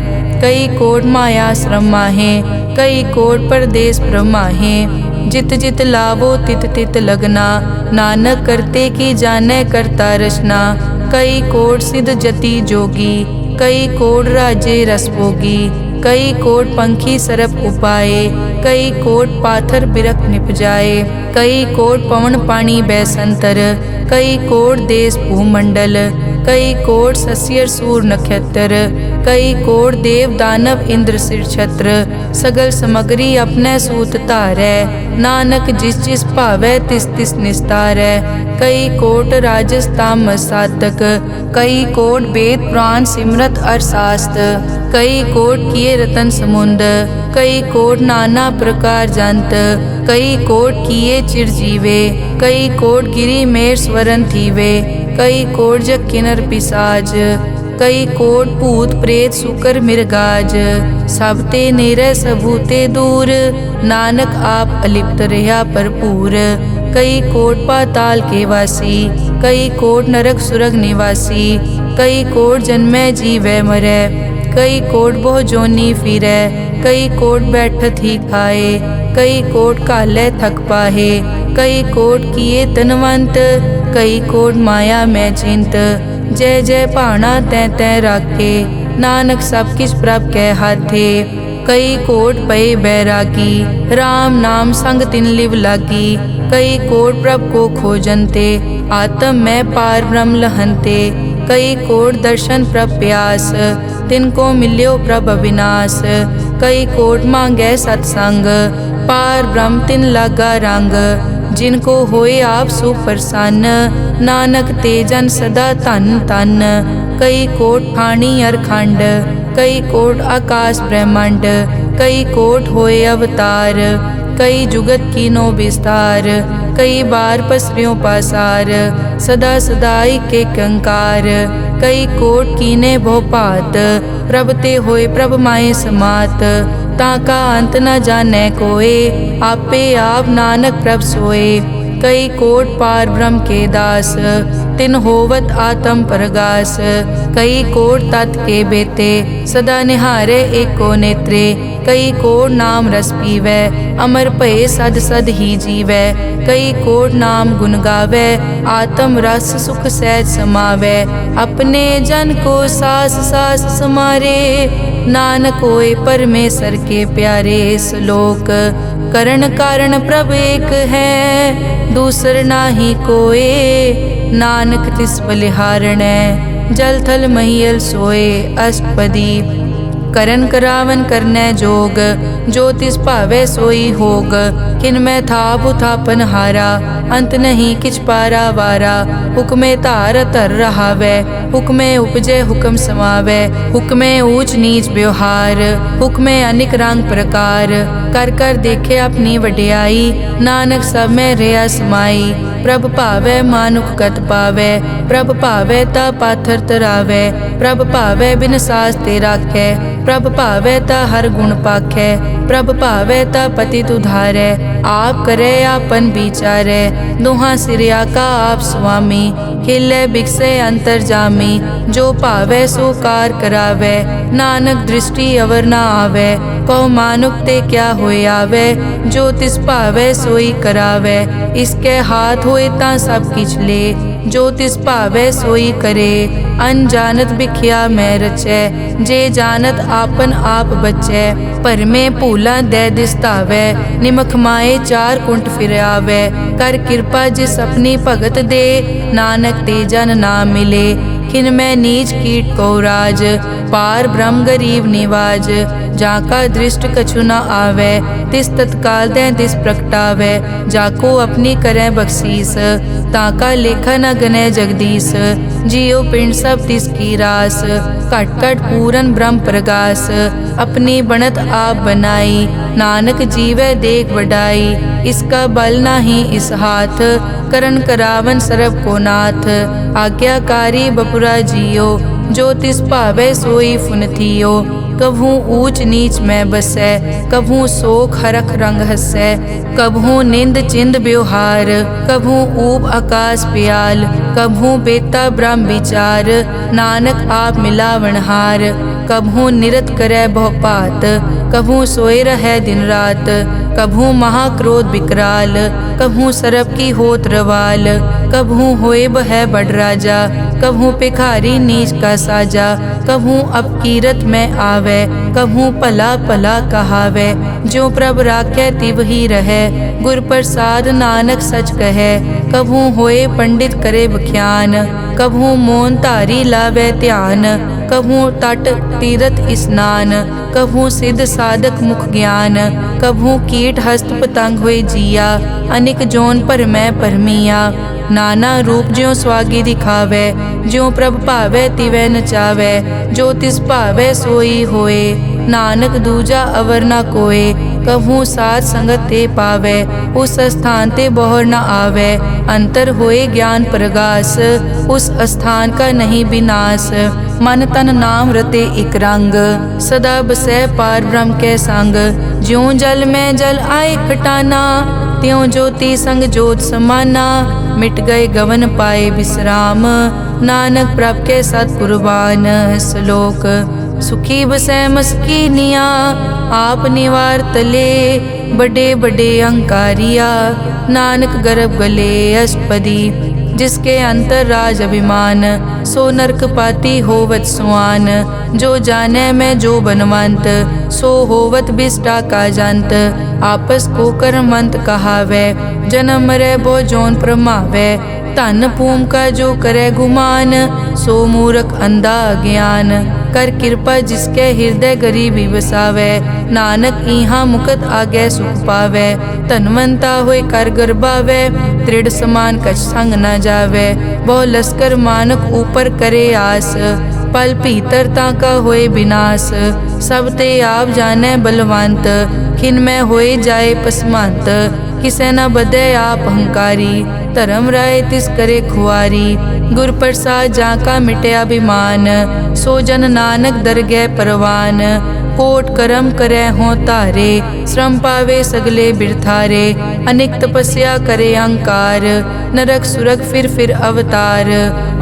कई कोट माया श्रम माहे, कई कोट परदेश ब्रह्माहे। जित जित लावो तित तित लगना, नानक करते की जानै करता रचना। कई कोट सिद्ध जति जोगी, कई कोट राजे रस भोगी। कई कोट पंखी सरप उपाए, कई कोट पाथर बिरख निपजाए। कई कोट पवन पानी बैसंतर, कई कोट देश भूमंडल। कई कोट सस्यर सूर नक्षत्र, कई कोट देव दानव इंद्र सिर छत्र, सगल समगरी अपने सूत धारै। नानक जिस जिस भावै तिस तिस निस्तारै। कई कोट राजस तामस साधक, कई कोट वेद पुराण सिमरत अरसास्त। कई कोट किए रतन समुंद, कई कोट नाना प्रकार जंत। कई कोट किए चिरजीवे, कई कोट गिरी मेर स्वरन थीवे। कई कोट जग किन्नर पिसाज, कई कोट भूत प्रेत सुकर मिर्गाज। सब ते नेरै सबूते दूर, नानक आप अलिप्त रहा भरपूर। कई कोट पाताल के वासी, कई कोट नरक सुरग निवासी। कई कोट जन्मै जीवै मरै, कई कोट बहु जोनी फिरै। कई कोट बैठत ही खाए, कई कोट कालै थक पाहे। कई कोट किए तनवंत, कई कोट माया मैं चिंत। जय जय भाना तै तै राखे, नानक सब किछ प्रभ कै हाथे। कई कोट पए बैरागी, राम नाम संग तिन लिव लागी। कई कोट प्रभ को खोजनते, आत्म में पार ब्रह्म लहनते। कई कोट दर्शन प्रभ प्यास, तिनको मिल्यो प्रभ अविनाश। कई कोट मांगै सतसंग, पार ब्रह्म तिन लागा रंग। जिनको होए आप सुप्रसन्न, नानक ते जन सदा धन धन। कई कोट ठाणी अरखंड, कई कोट आकाश ब्रह्मांड। कई कोट होए अवतार, कई जुगत कीनो विस्तार। कई बार पसर्यों पासार, सदा सदाई के कंकार। कई कोट कीने भो भात, प्रभ ते होए प्रभ माए समात। ताका अंत न जानै कोय, आपे आप नानक प्रभ सोए। कई कोट पार ब्रह्म के दास, तिन होवत आत्म प्रगास। कई कोट तत् के बेते, सदा निहारे एको नेत्रे। कई कोट नाम रस पीवै, अमर भये सद सद ही जीवै। कई कोट नाम गुण गावै, आत्म रस सुख सहज समावै। अपने जन को सास सास समारे, नानक होए परमेश्वर के प्यारे। श्लोक करण कारण प्रभ एक है, दूसर नाही कोय। नानक तिस बलिहारणै, जल थल महियल सोए। अष्टपदी करन करावन करनै जोग, जो तिस भावै सोई होग। किनमै थाप उथापन हारा, अंत नहीं किछ पारा वारा। हुक्मे धार धर रहावै, हुक्मे उपजै हुक्म समावै। हुक्मे ऊंच नीच व्यवहार, हुक्मे अनिक रंग प्रकार। कर कर देखे अपनी वड्याई, नानक सब में रहा समाई। प्रभ भावै मानुख गत पावै, प्रभ भावै ता पाथर तरावै। प्रभ भावै बिन सास ते राखै, प्रभ भावै ता हर गुण पाखै। प्रभ भावै ता पतित उधारै, आप करे आपन विचारै। दुहा सिरिया का आप स्वामी, खिलै बिकसै अंतर जामी। जो भावै सो कार करावै, नानक दृष्टि अवर न आवै। कहो मानुक ते क्या होए आवे, जो तिस भावै सोई करावै। इसके हाथ होए तां सब किछ ले, जो तिस भावै सोई करे। अनजानत बिख्या मैं रचै, जे जानत आपन आप बचै। भरमे भूला दै दिसतावै, निमख माए चार कुंट फिर आवै। कर कृपा जिस अपनी भगत दे, नानक ते जन नाम मिले। खिन मैं नीच कीट को राज, पार ब्रह्म गरीब निवाज। जाका दृष्ट कछु न आवे, तिस तत्काल दै तिस प्रगटावै। जाको अपनी करै बख्शीस, ताका लेखा न गनै जगदीश। जियो पिंड सब तिस की रास, घट घट पूरन ब्रह्म प्रगास। अपनी बनत आप बनाई, नानक जीवै देख वडाई। इसका बल नाही इस हाथ, करन करावन सरब को नाथ। आज्ञाकारी बपुरा जियो, जो तिस भावै सोई फुन थियो। कभू ऊंच नीच में बसै, कभू सोख हरख रंग हसै। कभू निंद चिंद व्यवहार, कभू ऊब आकाश प्याल। कभू बेता ब्रह्म विचार, नानक आप मिलावनहार। कभू निरत करै बहु पात, कभू सोए रहै दिन रात। कभू महाक्रोध विकराल, कभू सरब की होत रवाल। कभू होए बह बड़ राजा, कभू भिखारी नीच का साजा। कभू अपकीरत में आवे, कभू भला भला कहावे। जो प्रभ राखै तिव ही रहै, गुर प्रसाद नानक सच कहै। कभू होए पंडित करे बख्यान, कभू मौन धारी लावे ध्यान। कभू तट तीरथ स्नान, कभू सिद्ध साधक मुख ज्ञान, कभू कीट हस्त पतंग होए जिया, अनिक जोन पर मैं परमिया। नाना रूप ज्यों स्वागी दिखावे, ज्यों प्रभ भावे तिवै नचावे, जो तिस भावे सोई होए, नानक दूजा अवर न कोय। कभू साथ संगत ते पावे, उस स्थान ते बोहर न आवे, अंतर होए ज्ञान प्रगास, उस स्थान का नहीं विनाश। मन तन नाम रते इक रंग, सदा बसै पार ब्रह्म के संग, ज्यों जल में जल आए खटाना, त्यों ज्योति संग ज्योत समाना, मिट गए गवन पाए विश्राम, नानक प्रभ के सतपुरबान। श्लोक सुखी बसै मस्कीनिया, आप निवार तले, बड़े बड़े अहंकारिया, नानक गर्भ गले अष्टपदी, जिसके अंतर राज अभिमान, सो नरक पाती होवत सुआन, जो जाने में जो बनवंत, सो होवत बिष्टा का जंत, आपस को कर्मंत कहावे, जन्म मरे बो जोन प्रमावे, धन भूम का जो करे गुमान, सो मूर्ख अंधा ज्ञान, कर कृपा जिसके हृदय गरीबी बसावे, नानक इहाँ मुकत आगे सुख पावे, धनवंता होए कर गर्भावे, दृढ़ समान कछ संग न जावे, बहु लश्कर मानक ऊपर करे आस, पल भीतर ताका होए विनाश, सब ते आप जाने बलवंत, खिन में होए जाए पसमंत, किसे न बदे आप अहंकारी, धर्म राय तिस करे खुआरी, गुर प्रसाद जाका मिटे अभिमान, सो जन नानक दरगह परवान, कोट करम करे हों तारे, श्रम पावे सगले बिरथारे, अनेक तपस्या करे अहंकार, नरक सुरग फिर अवतार,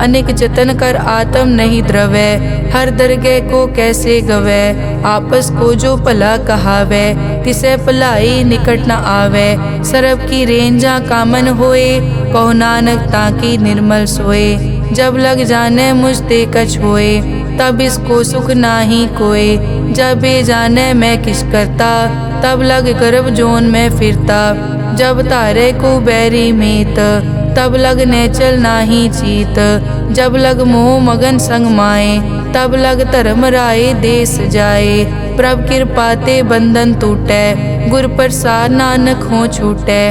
अनेक जतन कर आत्म नहीं द्रवे, हर दरगह को कैसे गवे, आपस को जो भला कहावे, तिसे भलाई निकट न आवे, सरब की रेंजा कामन होए, कहो नानक ताकी निर्मल सोए, जब लग जाने मुझ ते कछ होए, तब इसको सुख नाही कोय, जब ये जाने मैं किस करता, तब लग गर्भ जोन में फिरता, जब तारे को बैरी मीत, तब लग नेचल नाही चीत, जब लग मोह मगन संग माए, तब लग धर्म राय देश जाए, प्रभ कृपा ते बंधन टूटे, गुर प्रसाद नानक हो छूटे,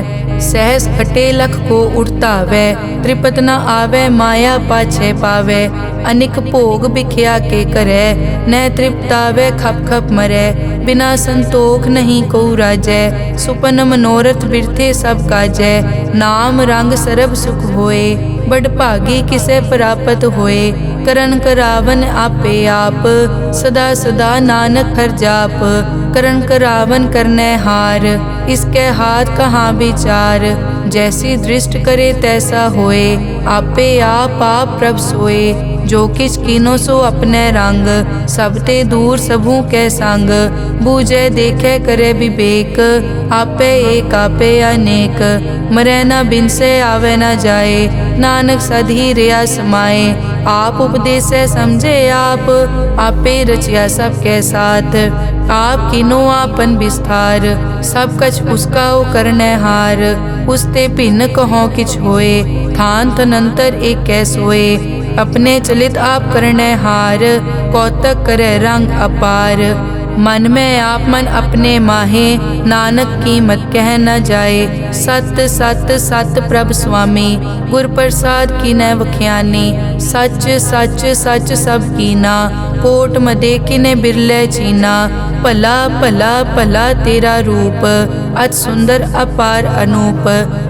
सहस खटे लख को उड़तावे, त्रिपत न आवे माया पाछे पावे, अनिक भोग बिख्या के करे, न तृप्तावे खप खप मरे, बिना संतोख नहीं को राजै, सुपन मनोरथ बिरथे सब काजै, नाम रंग सरब सुख होए, बड़ भागी किसे प्राप्त होए, करन करावन आपे आप, सदा सदा नानक हर जाप, करन करावन करने हार, इसके हाथ कहाँ विचार, जैसी दृष्ट करे तैसा होए, आपे आप प्रभ सोए, जो किछ कीनो सो अपने रंग, सब ते दूर सबू के संग, बूझे देखे करे विवेक, आपे एक आपे अनेक, मरे न बिन से आवे न जाए, नानक सधी रिया समाए, आप उपदेश समझे आप, आपे रचिया सबके साथ, आप किनो आपन विस्तार, सब कछ उसका ओ करने हार, उसते भिन्न कहो किछ होए, थान तनंतर एक कैस होए, अपने चलित आप करने हार, कौतक करे रंग अपार, मन में आप मन अपने माहे, नानक कीमत कह न जाए, सत सत सत प्रभ स्वामी, गुर प्रसाद की न वख्यानी, सच सच सच सब कीना, कोट मदे किने बिरले चीना, भला भला भला तेरा रूप, अति सुंदर अपार अनूप,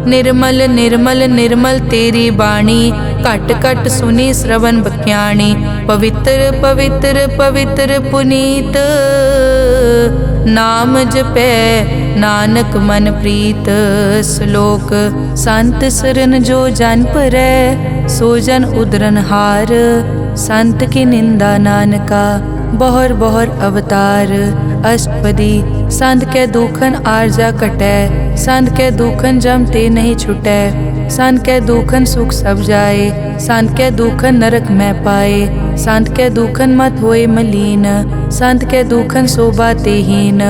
निर्मल निर्मल निर्मल तेरी बाणी, घट घट सुनी श्रवण बख्याणी, पवित्र पवित्र पवित्र पुनीत, नाम जपै नानक मन प्रीत। श्लोक संत सरन जो जन परै, सो जन उदरन हार, संत की निंदा नानका, बहर बहर अवतार। अष्टपदी संत के दुखन आरजा कटै, संत के दुखन जम ते नहीं छुटै, संत के दुखन सुख सब जाए, संत के दुखन नरक में पाए, संत के दुखन मत होए मलीन, संत के दुखन शोभा ते हीन,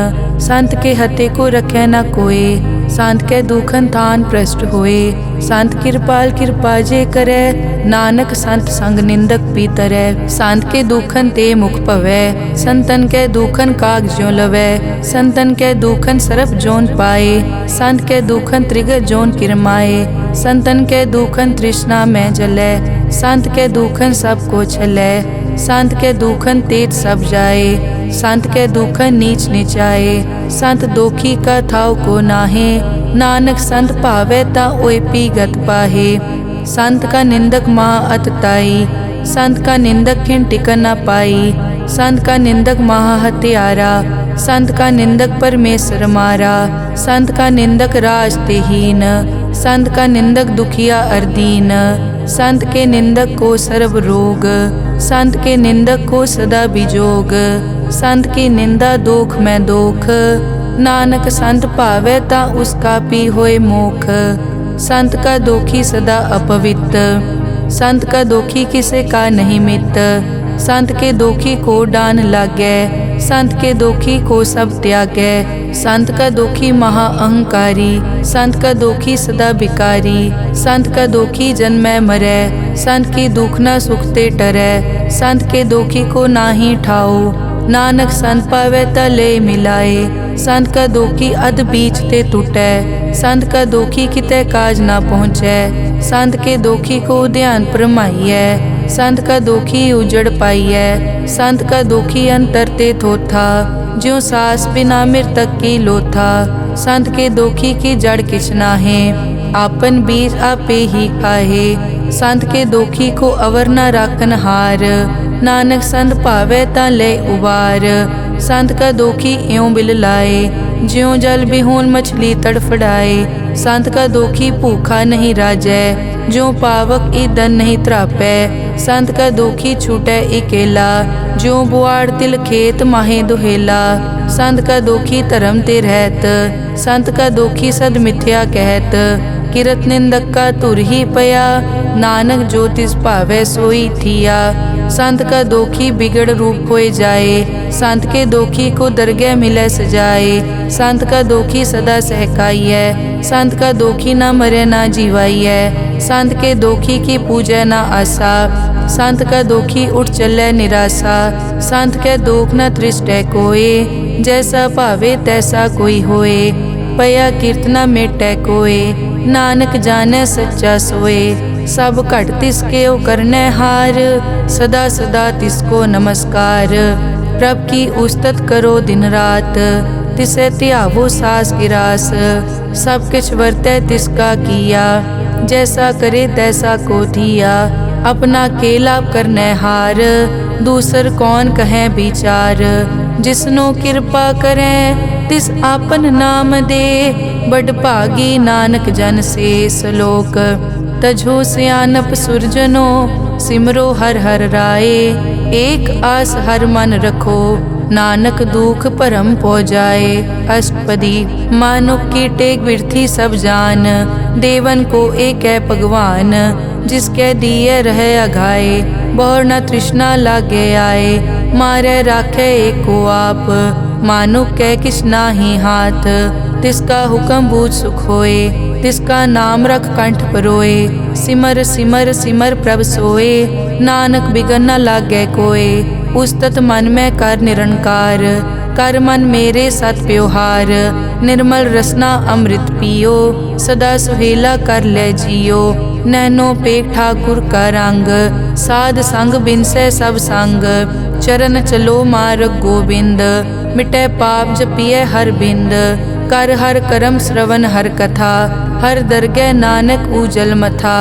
संत के हते को रखे न कोय, संत कै दुखन थान प्रष्ट होए। संत कृपाल कृपा जे करे, नानक संत संग निंदक पी तरै। संत के दुखन ते मुख पवै, संतन कै दुखन काग ज्यों लवै। संतन कै दुखन सरप जोन पाए, संत कै दुखन त्रिगत जोन किरमाए। संतन कै दुखन तृष्णा में जलै, संत कै दुखन सब को छलै। संत कै दुखन तेज सब जाए, संत कै दुखन नीच नीचाए। संत दोखी का थाव को नाहे, नानक संत भावै ता ओए पी गत पाहे। संत का निंदक महा अतताई, संत का निंदक खिन टिकन न पाई। संत का निंदक महा हत्यारा, संत का निंदक परमेश्वर मारा। संत का निंदक राज ते हीन, संत का निंदक दुखिया अरदीन। संत के निंदक को सर्व रोग, संत के निंदक को सदा बिजोग। संत की निंदा दोख में दोख, नानक संत भावै ता उसका पी होए मोख। संत का दोखी सदा अपवित्र, संत का दोखी किसे का नहीं मित। संत के दोखी को डान लागै, संत के दोखी को सब त्यागै। संत का दोखी महा अहंकारी, संत का दोखी सदा बिकारी। संत का दोखी जन्मै मरै, संत की दुख न सुखते टरै। संत के दोखी को नाही ठाओ, नानक संत पावै ता ले मिलाए। संत का दोखी अध बीच ते टूटै, संत का दोखी कितै काज ना पहुँचै। संत के दोखी को ध्यान परमाइयै, संत का दोखी उजड़ पाइयै। संत का दोखी अंतर ते थोथा, ज्यों सास बिना मृतक की लोथा। संत के दोखी की जड़ किछ नाहे, आपन बीज आपे ही खाहे। संत के दोखी को अवर न राखन हार, नानक संत भावै ता ले उबार। संत का दोखी इयों बिल लाए, ज्यों जल बिहून मछली तड़फड़ाए। संत का दोखी भूखा नहीं राजै, ज्यों पावक ईंधन नहीं त्रापै। संत का दोखी छूटै इकेला, ज्यों बुआड़ तिल खेत माहे दुहेला। संत का दोखी धर्म ते रहत, संत का दोखी सद मिथ्या कहत। किरत निंदक का तुर ही पया, नानक जो तिस भावै सोई थिया। संत का दोखी बिगड़ रूप होए जाए, संत के दोखी को दरगह मिलै सजाए। संत का दोखी सदा सहकाइयै, संत का दोखी ना मरे ना जीवाइयै। संत के दोखी की पूजै ना आसा, संत का दोखी उठ चलै निराशा। संत के दोख न तृष्टै कोय, जैसा भावे तैसा कोई होए। पया कीर्तना मेटै कोय, नानक जानै सच्चा सोए। सब घट तिसके ओ करनै हार, सदा सदा तिसको नमस्कार। प्रभ की उस्तत करो दिन रात, तिसे त्यावो सास गिरास। सब किछ वर्तै तिसका किया, जैसा करे तैसा को दिया। अपना केला करनै हार, दूसर कौन कहे विचार। जिसनो कृपा करै तिस आपन नाम दे, बड़ भागी नानक जन से सलोक। तजो सियानप सुरजनो, सिमरो हर हर राए। एक आस हर मन रखो, नानक दुख परम पो जाए। अष्टपदी मानुक की टेक बिरथी सब जान, देवन को एक है भगवान। जिसके दिए रहे अघाए, बहुर न तृष्णा लागे आए। मारे राखे एको आप, मानुक कै किछ नाही हाथ। तिसका हुक्म बूझ सुख होए, तिसका नाम रख कंठ परोए। सिमर सिमर सिमर प्रभ सोए, नानक बिगन न लागै कोय। उस्तत मन में कर निरंकार, कर मन मेरे सत व्यवहार। निर्मल रसना अमृत पियो, सदा सुहेला कर ले जियो। नैनो पेख ठाकुर का रंग, साध संग बिनसै सब संग। चरण चलो मार्ग गोबिंद, मिटै पाप जपिए हर बिंद। कर हर करम श्रवण हर कथा, हर दरगह नानक उजल मथा।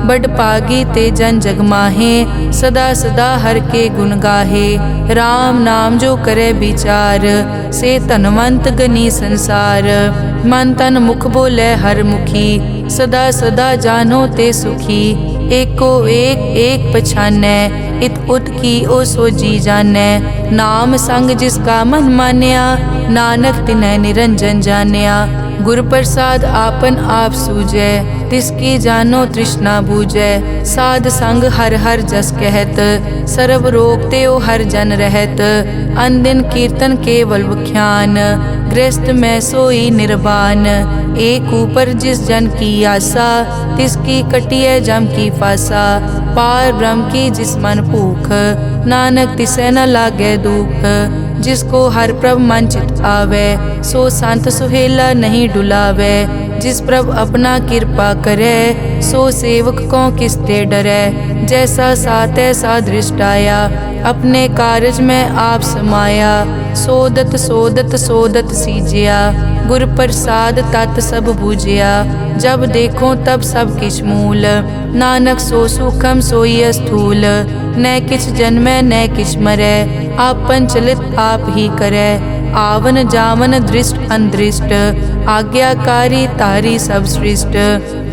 बड़ पागी ते जन जग माहे, सदा सदा हर के गुण गाहे। राम नाम जो करे विचार, से धनवंत गनी संसार। मन तन मुख बोले हर मुखी, सदा सदा जानो ते सुखी। एको एक एक पछानै, इत उत की ओ सोजी जानै। नाम संग जिसका मन मान्या, नानक तिन्है निरंजन जान्या। गुर प्रसाद आपन आप सूझै, तिसकी जानो तृष्णा बूझै। साध संग हर हर जस कहत, सर्व रोग त्यो हर जन रहत। अनदिन कीर्तन केवल बख्यान, गृहस्थ में सोई निर्वाण। एक ऊपर जिस जन की आशा, तिसकी कटिय जम की फासा। पार ब्रह्म की जिस मन भूख, नानक तिसै न लागे दुख। जिसको हर प्रभ मन चित आवे, सो संत सुहेला नहीं डुलावे। जिस प्रभ अपना कृपा करे, सो सेवक को किसते डरे। जैसा सात ऐसा दृष्ट आया, अपने कारज में आप समाया। सोदत सोदत सोदत सीजिया, गुर प्रसाद तत् सब बूझिया। जब देखो तब सब किछ मूल, नानक सो सूखम सोई स्थूल। न किछ जन्मै न किछ मरै, आपन चलित आप ही करै। आवन जावन दृष्ट अनदृष्ट, आज्ञाकारी तारी सब सृष्ट।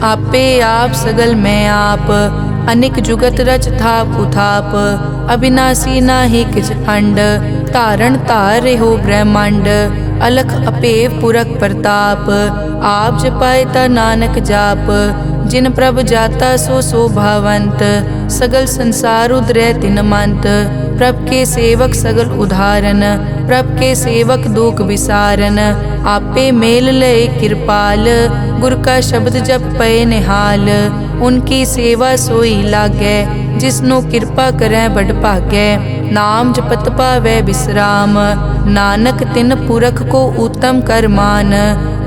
आपे आप सगल में आप, अनिक जुगत रच थाप उथाप। अविनाशी नाहि किछ खंड, तारण तार हो ब्रह्मांड। अलख अपेव पुरख प्रताप, आप जपाए ता नानक जाप। जिन प्रभ जाता सो शोभावंत, सगल संसार उदरै तिन मंत। प्रभ के सेवक सगल उदाहरण, प्रभ के सेवक दुख विसारन। आपे मेल लय कृपाल, गुर का शब्द जप पए निहाल। उनकी सेवा सोई लागै, जिसनो कृपा करै बड़ भागै। नाम जपत पावै विश्राम, नानक तिन पुरख को उत्तम कर मान।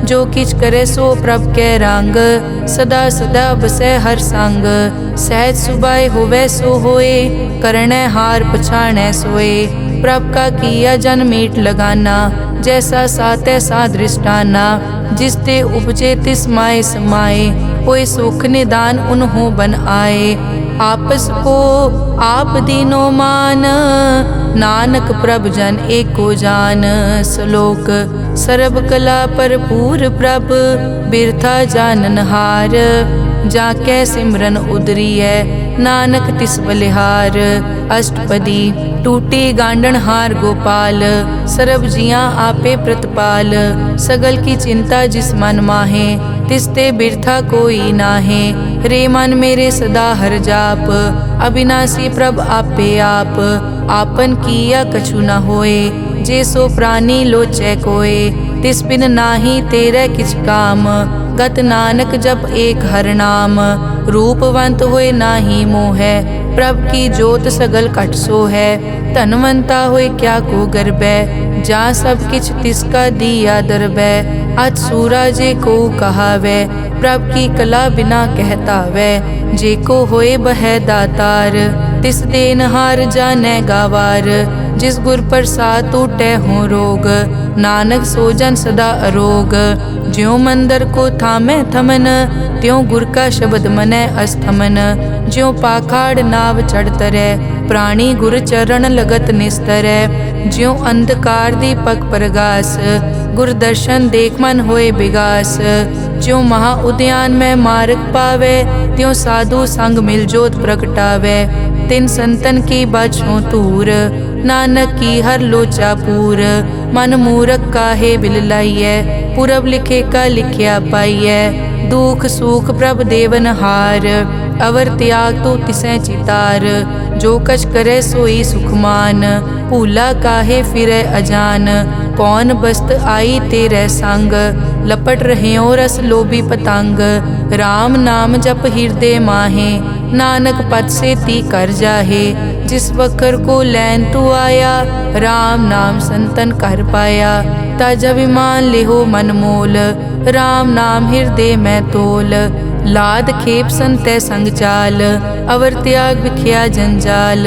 जो किछ करे सो प्रभ कै रंग, सदा सदा बसै हर संग। सहज सुभाए होवै सो होए, करनै हार पछाणै सोए। प्रभ का किया जन मीट लगाना, जैसा सात ऐसा दृष्टाना। जिसते उपजे तिस माय समाए, होए सुख निदान उन्हों बन आए। आपस को आप दीनो मान, नानक प्रभ जन एको जान। श्लोक सर्ब कला भरपूर प्रभ, बिरथा जानन हार। जाकै सिमरन उदरियै, नानक तिस बलिहार। अष्टपदी टूटी गांडन हार गोपाल, सर्ब जियां आपे प्रतिपाल। सगल की चिंता जिस मन माहे, तिसते बिरथा कोई नाहे। रे मन मेरे सदा हर जाप, अविनाशी प्रभ आपे आप। आपन किया कछु न होए, जे सो प्राणी लोचै कोय। तिस बिन नाही तेरे किछ काम, गत नानक जप एक हर नाम। रूपवंत होए नाही मोहै, प्रभ की जोत सगल कट सो है। धनवंता होए क्या को गर्बै, जा सब किछ तिसका दिया दरबै। अत सूरा जे को कहावै, प्रभ की कला बिना कहतावै। जे को होए बह दातार, तिस देनहार जानै गावार। जिस गुर प्रसाद टूटै हो रोग, नानक सो जन सदा अरोग। ज्यों मंदिर को थामै थमन, त्यों गुर का शब्द मनै अस्थमन। ज्यों पाखाड़ नाव चढ़ तरै, प्राणी गुर चरण लगत निस्तरै। ज्यों अंधकार दीपक प्रगास, गुर दर्शन देख मन होए विगास। ज्यों महा उद्यान में मार्ग पावे, त्यों साधु संग मिल जोत प्रगटावे। तिन संतन की बचों तूर, नानक की हर लोचा पूर। मन मूरख काहे बिल लाइयै, पुरब लिखे का लिखिया पाइयै। दुख सुख प्रभ देवन हार, अवर त्याग तो तिसै चितार। जो कछ करे सोई सुखमान, भूला काहे फिरै अजान। कौन बस्त आई तेरे संग, लपट रहे रस लोभी पतंग। राम नाम जप हृदय माहे, नानक पद से ती कर जाहे। जिस वकर को लैन तू आया, राम नाम संतन कर पाया। तज अभिमान लेहो मन मोल, राम नाम हृदय में तोल। लाद खेप संतै संग चाल, अवर त्याग बिख्या जंजाल।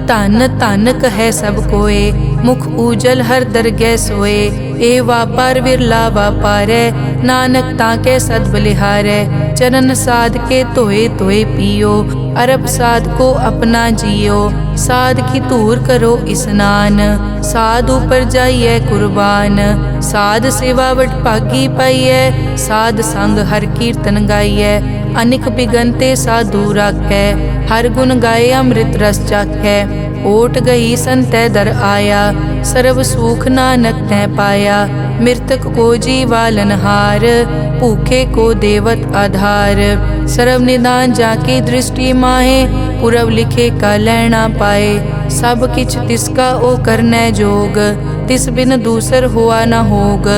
धन धन कहे सब कोय, मुख उजल हर दरगह सोए। ए वापार विरला वापारै, नानक ताके सद बलिहारै। चरण साध के धोए धोए पियो, अरब साध को अपना जियो। साध की धूर करो स्नान, साध ऊपर जाइए कुर्बान। साध सेवा वट भागी पाइयै, साध संग हर कीर्तन गाइयै। अनिक बिगनते साधु राखै, हर गुण गाए अमृत रस चाखै। ओट गई संतै दर आया, सर्व सुख नानक तै पाया। मृतक को जीवालनहार, भूखे को देवत आधार। सर्व निदान जाकी दृष्टि माहे, पुरब लिखे का लैना पाए। सब किछ तिसका ओ करनै जोग, तिस बिन दूसर हुआ न होग।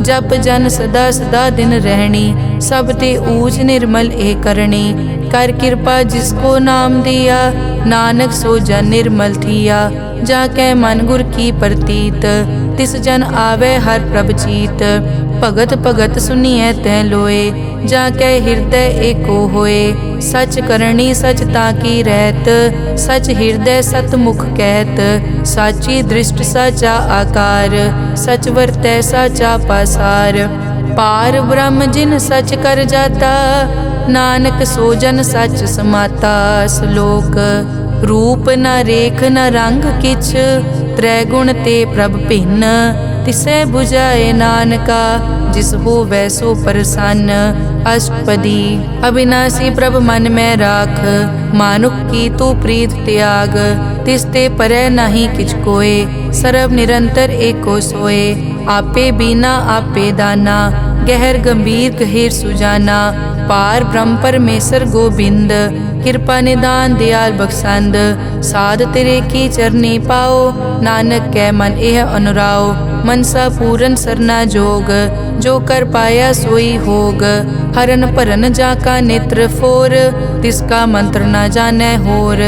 जप जन सदा सदा दिन रहनी, सब ते ऊच निर्मल ए करनी। कर कृपा जिसको नाम दिया, नानक सो जन निर्मल थिया। जाकै मन गुर की प्रतीत, तिस जन आवे हर प्रभ चीत। भगत भगत सुनिए तै लोए, जाकै हृदय एको होए। सच करनी सच ताकी रहत, सच हृदय सतमुख कहत। साची दृष्ट साचा आकार, सच वरतै साचा पासार। पार ब्रह्म जिन सच कर जाता, नानक सो जन सच समाता। श्लोक रूप न रेख न रंग किछ, त्रै गुण ते प्रभ भिन्न। तिसै बुझाए नानका, जिस होवै सो प्रसन्न। अष्टपदी अविनाशी प्रभ मन में राख, मानुख की तू प्रीत त्याग। तिस ते परै नाही किछ कोय, सर्व निरंतर एको सोए। आपे बीना आपे दाना, गहर गंभीर गहीर सुजाना। पार ब्रह्म परमेश्वर गोबिंद, कृपा निदान दयाल बख्शंद। साध तेरे की चरनी पाओ, नानक कै मन एह अनुराओ। मनसा पूरन सरना जोग, जो कर पाया सोई होग। हरन भरन जाका नेत्र फोर, तिसका मंत्र न जानै होर।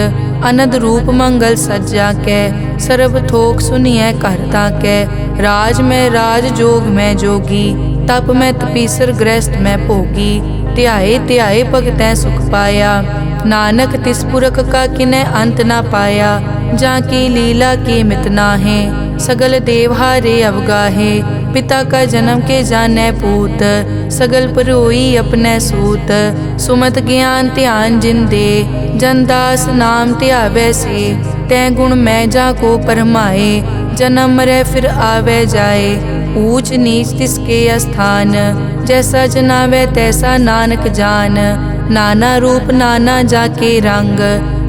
अनद रूप मंगल सज्जा कै, सर्व थोक सुनिए कर ताकै। राज में राज जोग में जोगी, तप में तपीसर गृहस्थ में भोगी। ध्याए ध्याए भगतै सुख पाया, नानक तिस पुरख का किनै अंत ना पाया। जाकी लीला की मित नाहे, सगल देव हारे अवगाहे। पिता का जन्म के जानै पूत, सगल परोई अपने सूत। सुमत ज्ञान ध्यान जिन दे, जनदास नाम ध्यावै से। तै गुण मैं जाको परमाए, जन्म मरै फिर आवे जाए। ऊच नीच तिसके स्थान, जैसा जनावै तैसा नानक जान। नाना रूप नाना जाके रंग,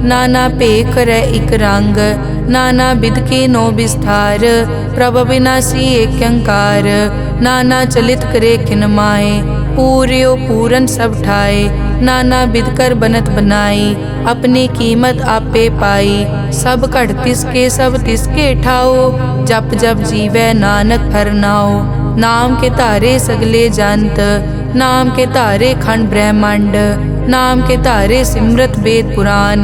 नाना भेख करै इक रंग। नाना बिध के नो विस्तार, प्रभ अविनाशी एक अंकार। नाना चलित करे खिन माए, पूर्यो पूरन सब ठाए। नाना बिध कर बनत बनाई, अपनी कीमत आपे पाई। सब घट तिसके सब तिसके ठाओ, जप जप जीवै नानक हर नाओ। नाम के तारे सगले जंत, नाम के तारे खंड ब्रह्मांड। नाम के तारे सिमरत वेद पुराण,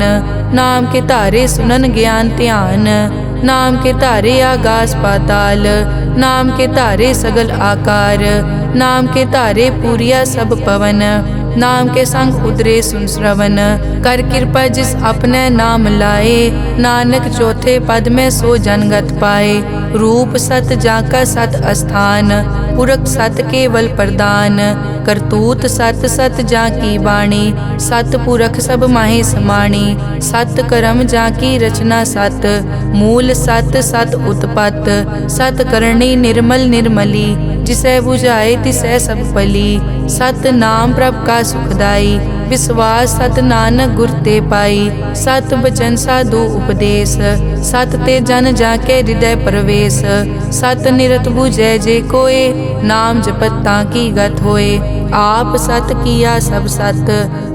नाम के तारे सुनन ज्ञान ध्यान। नाम के तारे आकाश पाताल, नाम के तारे सगल आकार। नाम के तारे पूरिया सब पवन, नाम के संग उतरे सुन श्रवण। कर कृपा जिस अपने नाम लाए, नानक चौथे पद में सो जनगत पाए। रूप सत जाका सत अस्थान, पुरख सत केवल प्रदान। करतूत सत सत जाकी वाणी, सत पुरख सब माहे समाणी। सत कर्म जाकी रचना सत, मूल सत सत उत्पत। सत करणी निर्मल निर्मली, जिसै बुझाए तिसै सब पली। सत नाम प्रभ का सुखदाई, विश्वास सत नानक गुर ते पाई। सत बचन साधु उपदेश, सत ते जन जाके हृदय प्रवेश। सत निरत बुझै जे कोय, नाम जपत ताकी गत होए। आप सत किया सब सत,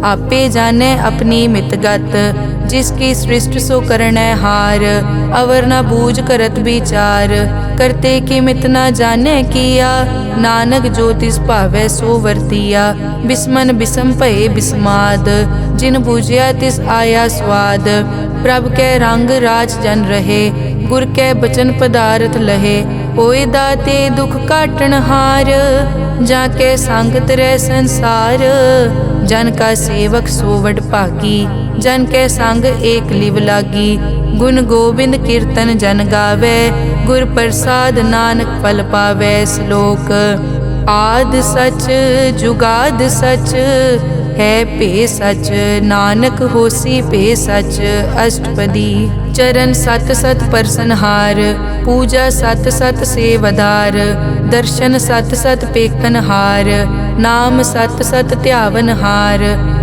आपे जाने अपनी मित गत। जिसकी सृष्टि सो करनै हार, अवर न बूझ करत विचार। करते कि मित न जाने किया, नानक जो तिस भावै सो वर्तिया। बिस्मन बिसम भये बिस्माद, जिन बूझिया तिस आया स्वाद। प्रभ कै रंग राज जन रहे, गुर कै बचन पदारथ लहे। होए दाते दुख काटन हार। जाके संगत रह संसार, जन का सेवक सो वड भागी। जन के संग एक लिव लागी, गुण गोबिंद कीर्तन जन गावे। गुर प्रसाद नानक फल पावे। श्लोक आद सच जुगाद सच, है पे सच नानक होसी पे सच। अष्टपदी चरण सत सत परसनहार, पूजा सत सत सेवदार। दर्शन सत सत पेखनहार, नाम सत सत ध्यावनहार।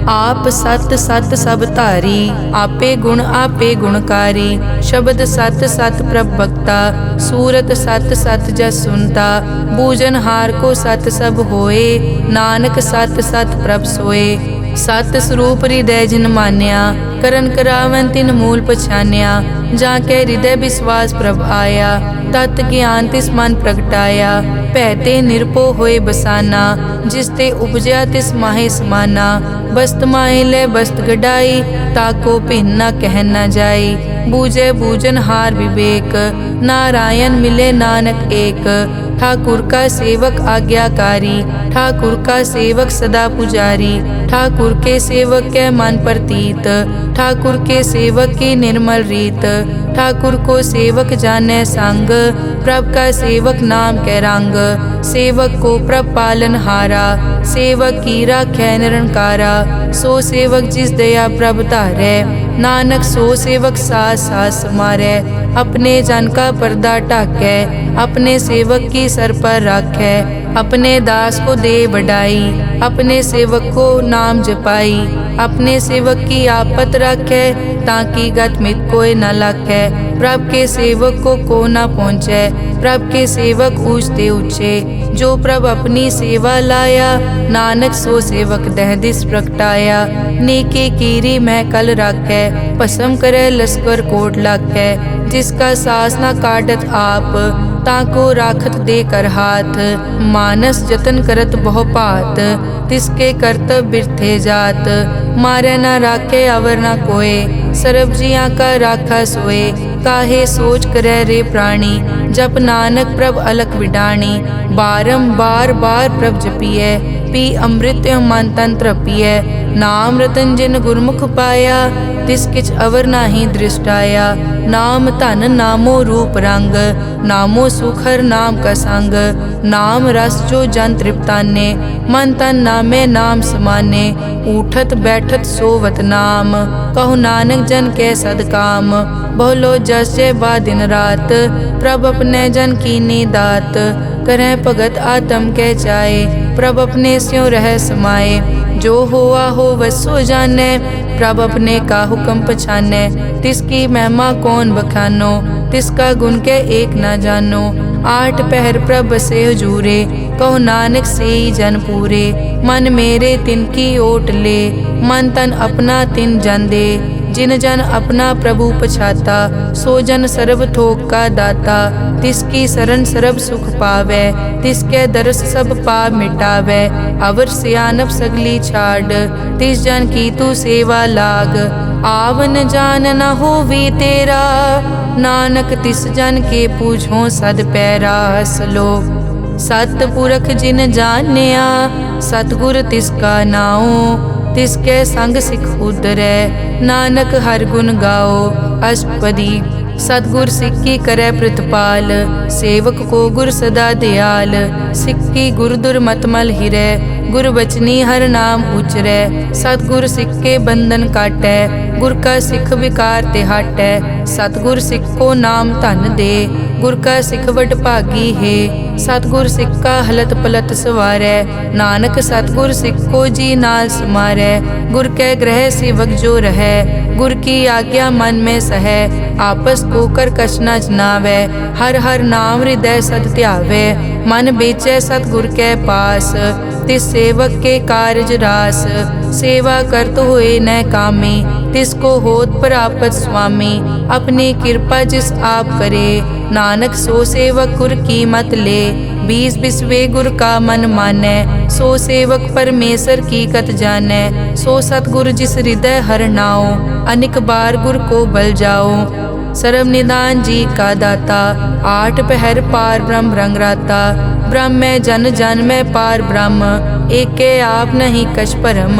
आप सत सत सब धारी, आपे गुण आपे गुणकारी। शब्द सत सत प्रभ भक्ता, सूरत सत सत जस सुनता। बूझनहार को सत सब होए, नानक सत सत प्रभ सोए। सत स्वरूप हृदय जिन मान्या, करन करावन तिन मूल पछान्या। जाके हृदय विश्वास प्रभ आया, तत् ज्ञान तिस मन प्रगटाया। भैते निरपो होए बसाना, जिसते उपजया तिस माहे समाना। बस्त माहे ले बस्त गडाई, ताको भिन्न न कह न जाई। बूझे बूझन हार विवेक, नारायण मिले नानक एक। ठाकुर का सेवक आज्ञाकारी, ठाकुर का सेवक सदा पुजारी। ठाकुर के सेवक के मन प्रतीत, ठाकुर के सेवक की निर्मल रीत। ठाकुर को सेवक जाने संग, प्रभ का सेवक नाम के रंग। सेवक को प्रभ पालन हारा, सेवक की राखै निरंकारा। सो सेवक जिस दया प्रभ धारै, नानक सो सेवक सास सास समारै। अपने जन का पर्दा ढाकै, अपने सेवक की सर पर राखै। अपने दास को दे बढ़ाई, अपने सेवक को नाम जपाई। अपने सेवक की आपत राखै, ताकि गत मित कोई न लाखै। प्रभ के सेवक को न पहुँचै, प्रभ के सेवक ऊंचते ऊंचे। जो प्रभ अपनी सेवा लाया, नानक सो सेवक दह दिस प्रगटाया। नेके कीरी मैं कल राखै, भस्म करे लश्कर कोट लाखै। जिसका सास न काटत आप, ताको राखत दे कर हाथ। मानस जतन करत बहु पात, तिसके करतब बिरथे जात। मारे न राखे अवर न कोय, सर्ब जियां का राखा सोए। काहे सोच करे रे प्राणी, जप नानक प्रभ अलख विडाणी। बारंबार बार प्रभ जपिए, पी अमृत मन तन तृपिए। नाम रतन जिन गुरमुख पाया, तिस किछ अवर नाही दृष्टाया। नाम धन नामो रूप रंग, नामो सुखर नाम का संग। नाम रस जो जन तृप्ताने, मन तन नामे नाम समाने। उठत बैठत सोवत नाम, कहु नानक जन के सदकाम। बहुलो जस जय बा दिन रात, प्रभ अपने जन कीनी दात। करें भगत आत्म के चाए, प्रभ अपने स्यों रह समाए। जो होआ हो वसो जाने, प्रभ अपने का हुक्म पछाने। तिसकी महिमा कौन बखानो, तिसका गुण के एक ना जानो। आठ पहर प्रभ बसे हजूरे, कहो नानक से जन पूरे। मन मेरे तिनकी ओट ले, मन तन अपना तिन जन दे। जिन जन अपना प्रभु पछाता, सो जन सर्व थोक का दाता। तिसकी शरण सर्व सुख पावे, तिसके दरस सब पाप मिटावे। अवर सियानप सगली छाड़, तिस जन की तू सेवा लाग। आवन जान न होवी तेरा, नानक तिस जन के पूछो सद पैरा। श्लोक सतपुरख जिन जानिया, सतगुर तिसका नाओ। तिसके संग सिख उतरै, नानक हर गुण गाओ। अष्टपदी सतगुर सिक्की करे प्रतिपाल, सेवक को गुर सदा दयाल। सिक्की गुर दुर्मतमल हिरै, गुर बचनी हर नाम उचरै। सतगुर सिख के बंधन काटै, गुर का सिख विकार ते हटै। सतगुर सिख को नाम धन दे, गुर का सिख वड भागी है। सतगुर सिख का हलत पलत सवारै, नानक सतगुर सिख को जी नाल समारै। गुर के ग्रह सेवक जो रहै, गुर की आज्ञा मन में सहै। आपस को कर कछ न जनावै, हर हर नाम हृदय सद ध्यावै। मन बेचै सतगुर के पास, तिस सेवक के कारज रास। सेवा करत होए न कामी, तिसको होत प्रापत स्वामी। अपनी कृपा जिस आप करे, नानक सो सेवक गुर की मत ले। बीस बिसवे गुर का मन मानै, सो सेवक परमेश्वर की कत जानै। सो सतगुर जिस हृदय हर नाओ, अनिक बार गुर को बल जाओ। सर्व निदान जी का दाता। आठ पहर पार ब्रह्म रंग राता। ब्रह्म में जन जन में पार ब्रह्म। एके आप नहीं कछ परम।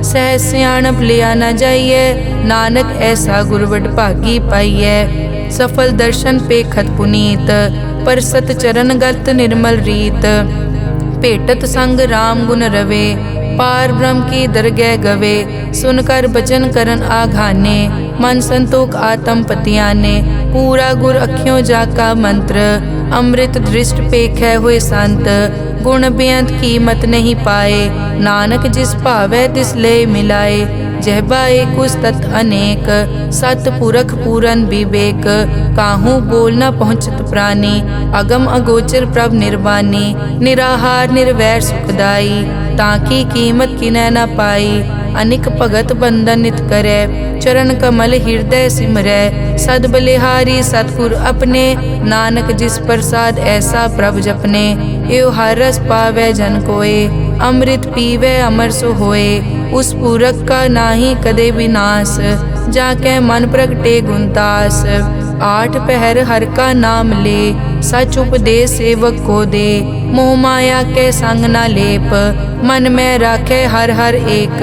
सह सियाणप लिया न जाइए। नानक ऐसा गुरवड भागी पाइए। सफल दर्शन पेखत पुनीत। पर सत चरण गत निर्मल रीत। भेटत संग राम गुण रवे। पार ब्रह्म की दरगह गवे। सुनकर बचन करन आघाने। मन संतोख आत्म पतियाने। पूरा गुर अखियों जाका मंत्र। अमृत दृष्ट पेखै हुए संत। गुण बेअंत कीमत नहीं पाए। नानक जिस भावै तिस ले मिलाए। जहबा एक उस्तत अनेक। सत पुरख पूरन विवेक। काहू बोल न पहुँचत प्राणी। अगम अगोचर प्रभ निर्वाणी। निराहार निर्वैर सुखदाई। ताकी कीमत किनै न पाई। अनिक भगत बंदन नित करै। चरण कमल हृदय सिमरै। सद बलिहारी सतगुर अपने। नानक जिस प्रसाद ऐसा प्रभ जपने। एव हर रस पावै जन कोय। अमृत पीवै अमर सो होए। उस पूरक का नाही कदे विनाश। जाकै मन प्रगटे गुणतास। आठ पहर हर का नाम ले। सच उपदेश सेवक को दे। मोह माया के संग न लेप। मन में राखे हर हर एक।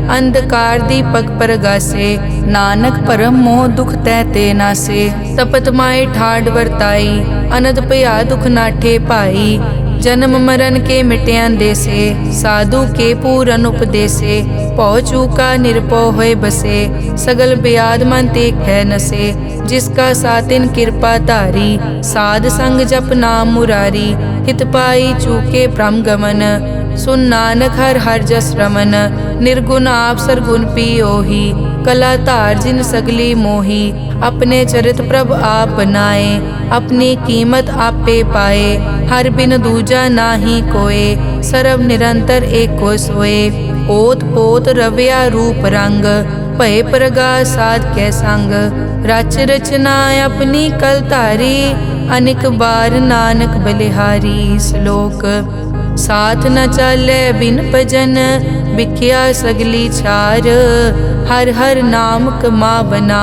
अंधकार दीपक परगासे। नानक परम मोह दुख तै ते नासे। तपत माए ठाड वर्ताई। अनद भया दुख नाठे पाई। जन्म मरण के मिट्यां देसे। साधु के पूरन उपदेसे। पौ चूका निरपौ होए बसे। सगल ब्याद मन तेक है नसे। जिसका सातिन कृपा धारी। साध संग जप नाम मुरारी। हित पाई चूके ब्रह्म गमन। सुन नानक हर हर जस रमन। निर्गुण आप सरगुण पियोही। कला धार जिन सगली मोही। अपने चरित प्रभ आप बनाए। अपनी कीमत आपे पाए। हर बिन दूजा नाही कोय। सर्व निरंतर एको सोए। ओत पोत रव्या रूप रंग। भय प्रगास साध कै संग। रच रचना अपनी कल धारी। अनिक बार नानक बलिहारी। श्लोक साथ न चाले बिन भजन। बिख्या सगली छार। हर हर नाम कमावना।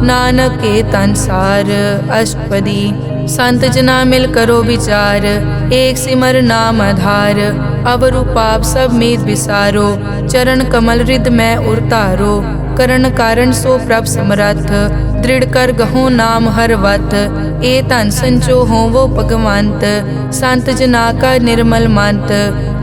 नानक के तन सार। अष्टपदी संत जना मिल करो विचार। एक सिमर नाम आधार। अवरु पाप सब मीत विसारो। चरण कमल रिद में उरतारो। करण कारण सो प्रभ समरथ। दृढ़ कर गहो नाम हर वत। ए धन संचो हो वो भगवंत। संत जना का निर्मल मंत।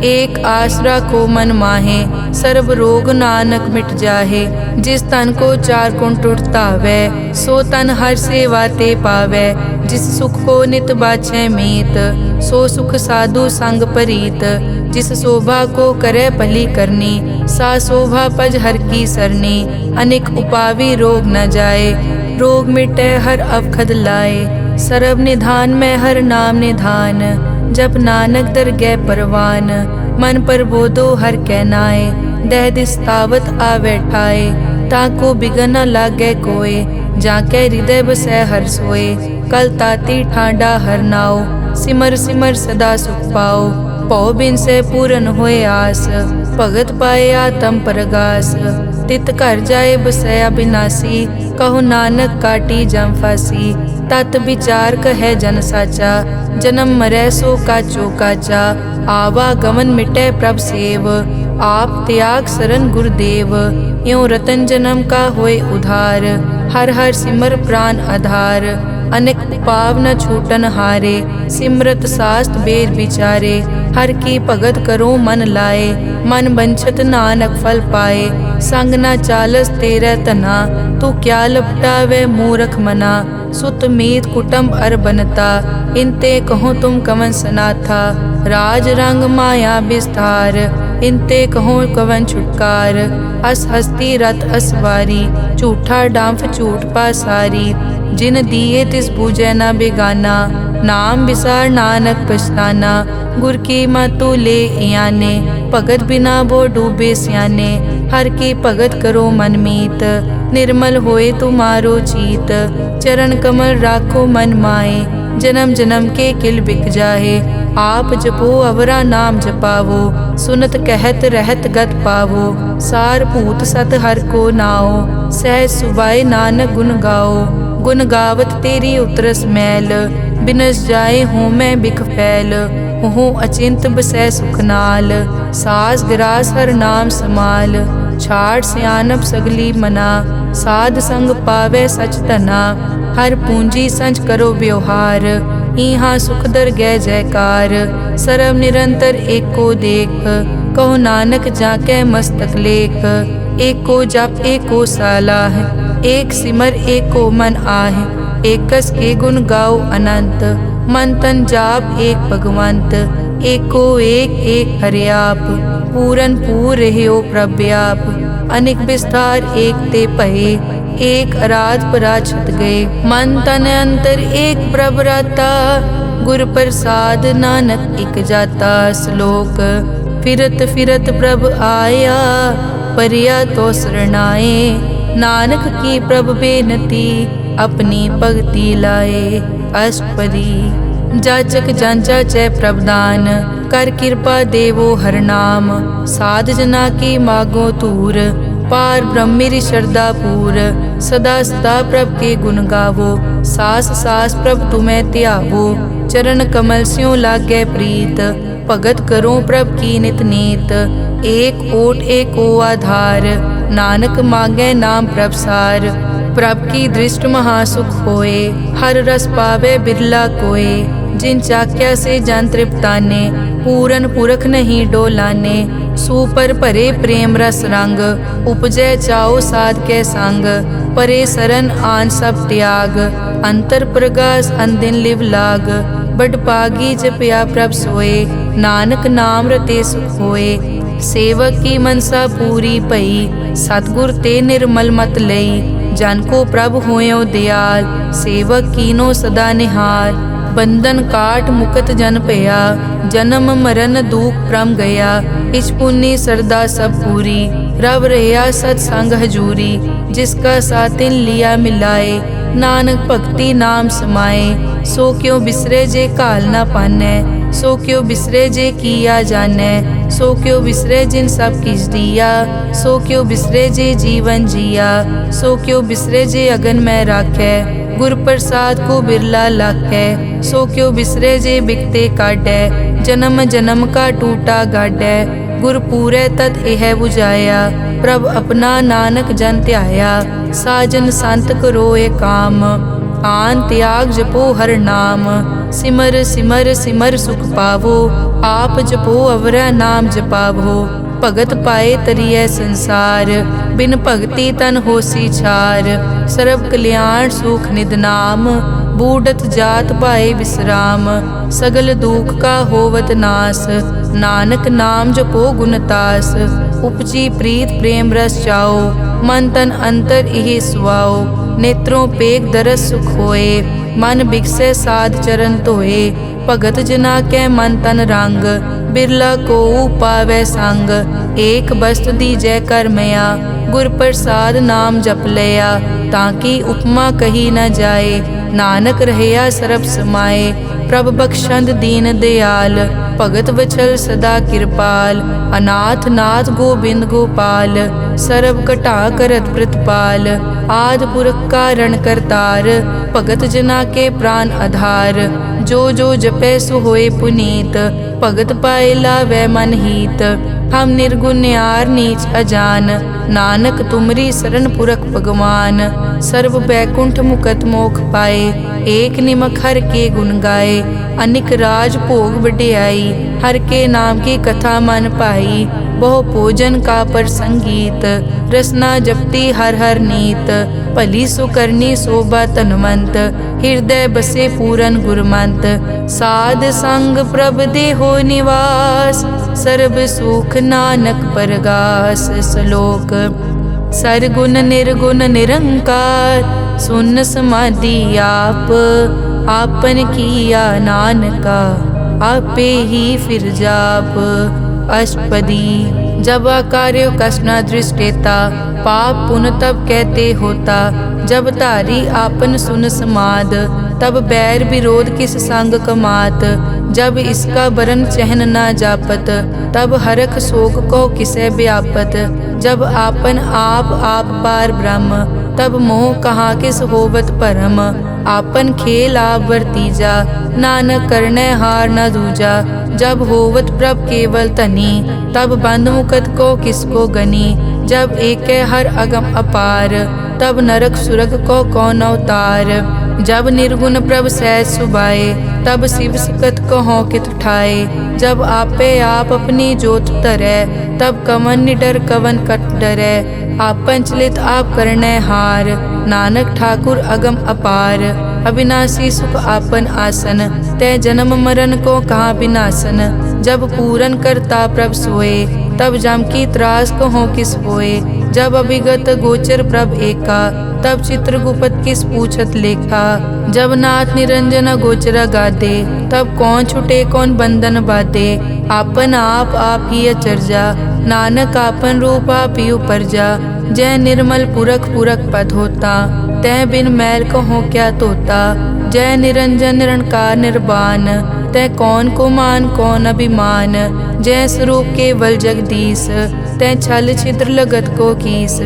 एक आस राखो मन माहे। सर्व रोग नानक मिट जाहे। जिस तन को चार कुण टुटतावै। सो तन हर सेवा ते पावै। जिस सुख को नित बाछै मीत। सो सुख साधु संग परीत। जिस शोभा को करे भली करनी। सा शोभा पज हर की सरनी। अनेक उपावी रोग न जाए। रोग मिटे हर अवखद लाए। सर्व निधान में हर नाम निधान। जप नानक दरगह परवान। मन पर बोधो हर कहनाए। दह दिस तावत आवे ठाए। ताको बिगन न लागे कोय। जाके हृदय बसै हर सोए। कल ताती ठांडा हर नाओ। सिमर सिमर सदा सुख पाओ। पौ बिन से पूरन होए आस। भगत पाए आत्म परगास। तित घर जाए बसया बिनासी। कहो नानक काटी जम फासी। तत विचार कहे जन साचा। जन्म मरै सो काचो काचा। आवागमन मिटै प्रभ सेव। आप त्याग सरन गुरुदेव। यों रतन जन्म का होए उधार। हर हर सिमर प्राण आधार। अनेक पाव न छूटन हारे। सिमरत शास्त्र वेद विचारे। हर की भगत करो मन लाए। मन बंछत नानक फल पाए। संग न चालस तेरे तना। तू क्या लपटावे मूरख मना। सुत मीत कुटुंब अर बनता। इनते कहो तुम कवन सनाथा। राज रंग माया विस्तार। इनते कहो कवन छुटकार। अस हस्ती रथ असवारी। झूठा डांफ झूठ पासारी। जिन दिए तिस बूझे न बेगाना। नाम विसार नानक पछताना। गुर की मतु ले याने। भगत बिना वो डूबे स्याने। हर की भगत करो मन मीत। निर्मल होए तुम्हारो चीत। चरण कमल राखो मन माए। जन्म जन्म के किल बिक जाहे। आप जपो अवरा नाम जपावो। सुनत कहत रहत गत पावो। सार भूत सत हर को नाओ। सहज सुबाए नानक गुण गाओ। गुण गावत तेरी उतरस मैल, बिनस जाए हूँ मैं बिख फैल। हूँ अचिंत बसै सुख नाल, सास गिरास हर नाम समाल। छाड़ सियानप सगली मना, साध संग पावे सच तना। हर पूंजी संच करो व्यवहार, इहाँ सुख दर गै जयकार। सरब निरंतर एको देख, कहो नानक जाके मस्तक लेख। एको जप एको सालाह, एक सिमर एको मन आह। एकस के गुण गाओ अनंत, मन तन जाप एक भगवंत। एको एक एक हरियाप, पूरन पूर रहियो प्रव्याप। अनेक विस्तार एक ते पहे, एक अराध पराछत गए। मन तन अंतर एक प्रभ राता, गुर प्रसाद नानक इक जाता। श्लोक फिरत फिरत प्रभ आया, परिया तो शरणाए। नानक की प्रभ बेनती, अपनी भगति लाए। अष्टपदी जाचक जांचा चै प्रभदान, कर कृपा देवो हर नाम। साध जना की मागो तूर, पार ब्रह्मेरी श्रद्धा पूर। सदा सदा प्रभ के गुण गावो, सास सास प्रभ तुम्हें त्यावो। चरण कमल स्यों लागे प्रीत, भगत करो प्रभ की नित नीत। एक ओट एको आधार, नानक मांगे नाम प्रभ सार। प्रभ की दृष्ट महासुख होए, हर रस पावे बिरला कोय। जिन चाक्या से जन तृप्ताने, पूरन पुरख नहीं डोलाने। सुपर भरे प्रेम रस रंग, उपजय चाओ साध के संग। परे सरन आन सब त्याग, अंतर प्रगास अनदिन लिव लाग। बड़ पागी जपया प्रभ सोए, नानक नाम रते सुख होए। सेवक की मनसा पूरी पई, सतगुर ते निर्मल मत लई। जन को प्रभ होयो दयाल, सेवक कीनो सदा निहाल। बंधन काट मुकत जन पया, जन्म मरण दुख प्रम गया। इच पुन्नी सरदा सब पूरी, रव रहिया सत्संग हजूरी। जिसका सातिन लिया मिलाए, नानक भक्ति नाम समाए। सो क्यों बिसरे जे काल न पानै, सो क्यों बिसरे जे किया जानै। सो क्यों बिसरे जिन सब किस दिया, सो क्यों बिसरे जे जीवन जिया। सो क्यों बिसरे जे अगन में राखै, गुर प्रसाद को बिरला लाखै। सो क्यों बिसरे जे बिकते काटै, जन्म जन्म का टूटा गाडै। गुर पूरे तत एह बुझाया, प्रभ अपना नानक जन ध्याया। साजन संत करो ए काम, आन त्याग जपो हर नाम। सिमर सिमर सिमर सुख पावो, आप जपो अवरा नाम जपावो। भगत पाए तरिए संसार, बिन भगति तन होसी छार। सर्व कल्याण सुख निद नाम, बूढ़त जात पाए विश्राम। सगल दुख का होवत नास, नानक नाम जपो गुणतास। उपजी प्रीत प्रेम रस चाओ, मन तन अंतर इहि सुआओ। नेत्रों पेग दरस सुख होए, मन बिकसे साध चरण धोए। भगत जना के मन तन रंग, बिरला को पावै संग। एक बस्त दीजै कर मया, गुर प्रसाद नाम जप लया। ताकि उपमा कही न जाए, नानक रहया सरब समाए। प्रभ बख्शंद दीन दयाल, भगत वचल सदा कृपाल। अनाथ नाथ गोबिंद गोपाल, सरब कटा करत प्रतिपाल। आद पुरख कारण करतार, भगत जना के प्राण आधार। जो जो जपै सो होए पुनीत, भगत पाए लावै मन हीत। हम निर्गुण न्यार नीच अजान, नानक तुमरी शरण पुरख भगवान। सर्व बैकुंठ मुकत मोख पाए, एक निमक हर के गुण गाए। अनिक राज भोग वड्याई, हर के नाम की कथा मन पाई। बहु भोजन का पर संगीत, रसना जपती हर हर नीत। भली सो करनी शोभा तनवंत, हृदय बसे पूरन गुरमंत। साध संग प्रभ देहो निवास, सर्ब सुख नानक परगास। श्लोक सरगुण निर्गुण निरंकार, सुन समाधि आप। आपन किया नानका, आपे ही फिर जाप। अष्टपदी जब आकार्य कसना दृष्टेता, पाप पुन तब कहते होता। जब धारी आपन सुन समाद, तब बैर विरोध किस संग कमात। जब इसका बरन चहन ना जापत, तब हरख शोक को किसे व्यापत। जब आपन आप पार ब्रह्म, तब मोह कहाँ किस होवत परम, आपन खेल आप वर्तीजा, नानक करने हार न दूजा। जब होवत प्रभ केवल तनी, तब बंद मुकत को किसको गनी। जब एक हर अगम अपार, तब नरक सुरग को कौन अवतार। जब निर्गुण प्रभ सहज सुभाए, तब शिव सकत कहो कित ठाए। जब आपे आप अपनी जोत तरै, तब कवन निडर कवन कट डरै। आपन चलित आप करने हार, नानक ठाकुर अगम अपार। अविनाशी सुख आपन आसन, तै जन्म मरण को कहाँ विनाशन। जब पूरन करता प्रभ सोए, तब जम की त्रास कहो किस होए। जब अभिगत गोचर प्रभ एका, तब चित्रगुप्त किस पूछत लेखा। जब नाथ निरंजन गोचर गादे, तब कौन छुटे कौन बंधन बाधे। आपन आप ही अचरजा, नानक आपन रूप आप ही उपरजा। जय निर्मल पुरख पुरख पद होता, तै बिन मैल कहो क्या तोता। जय निरंजन निरंकार निर्वाण, तै कौन को मान कौन अभिमान। जय स्वरूप केवल जगदीश, तै छल छिद्र लगत को कीस।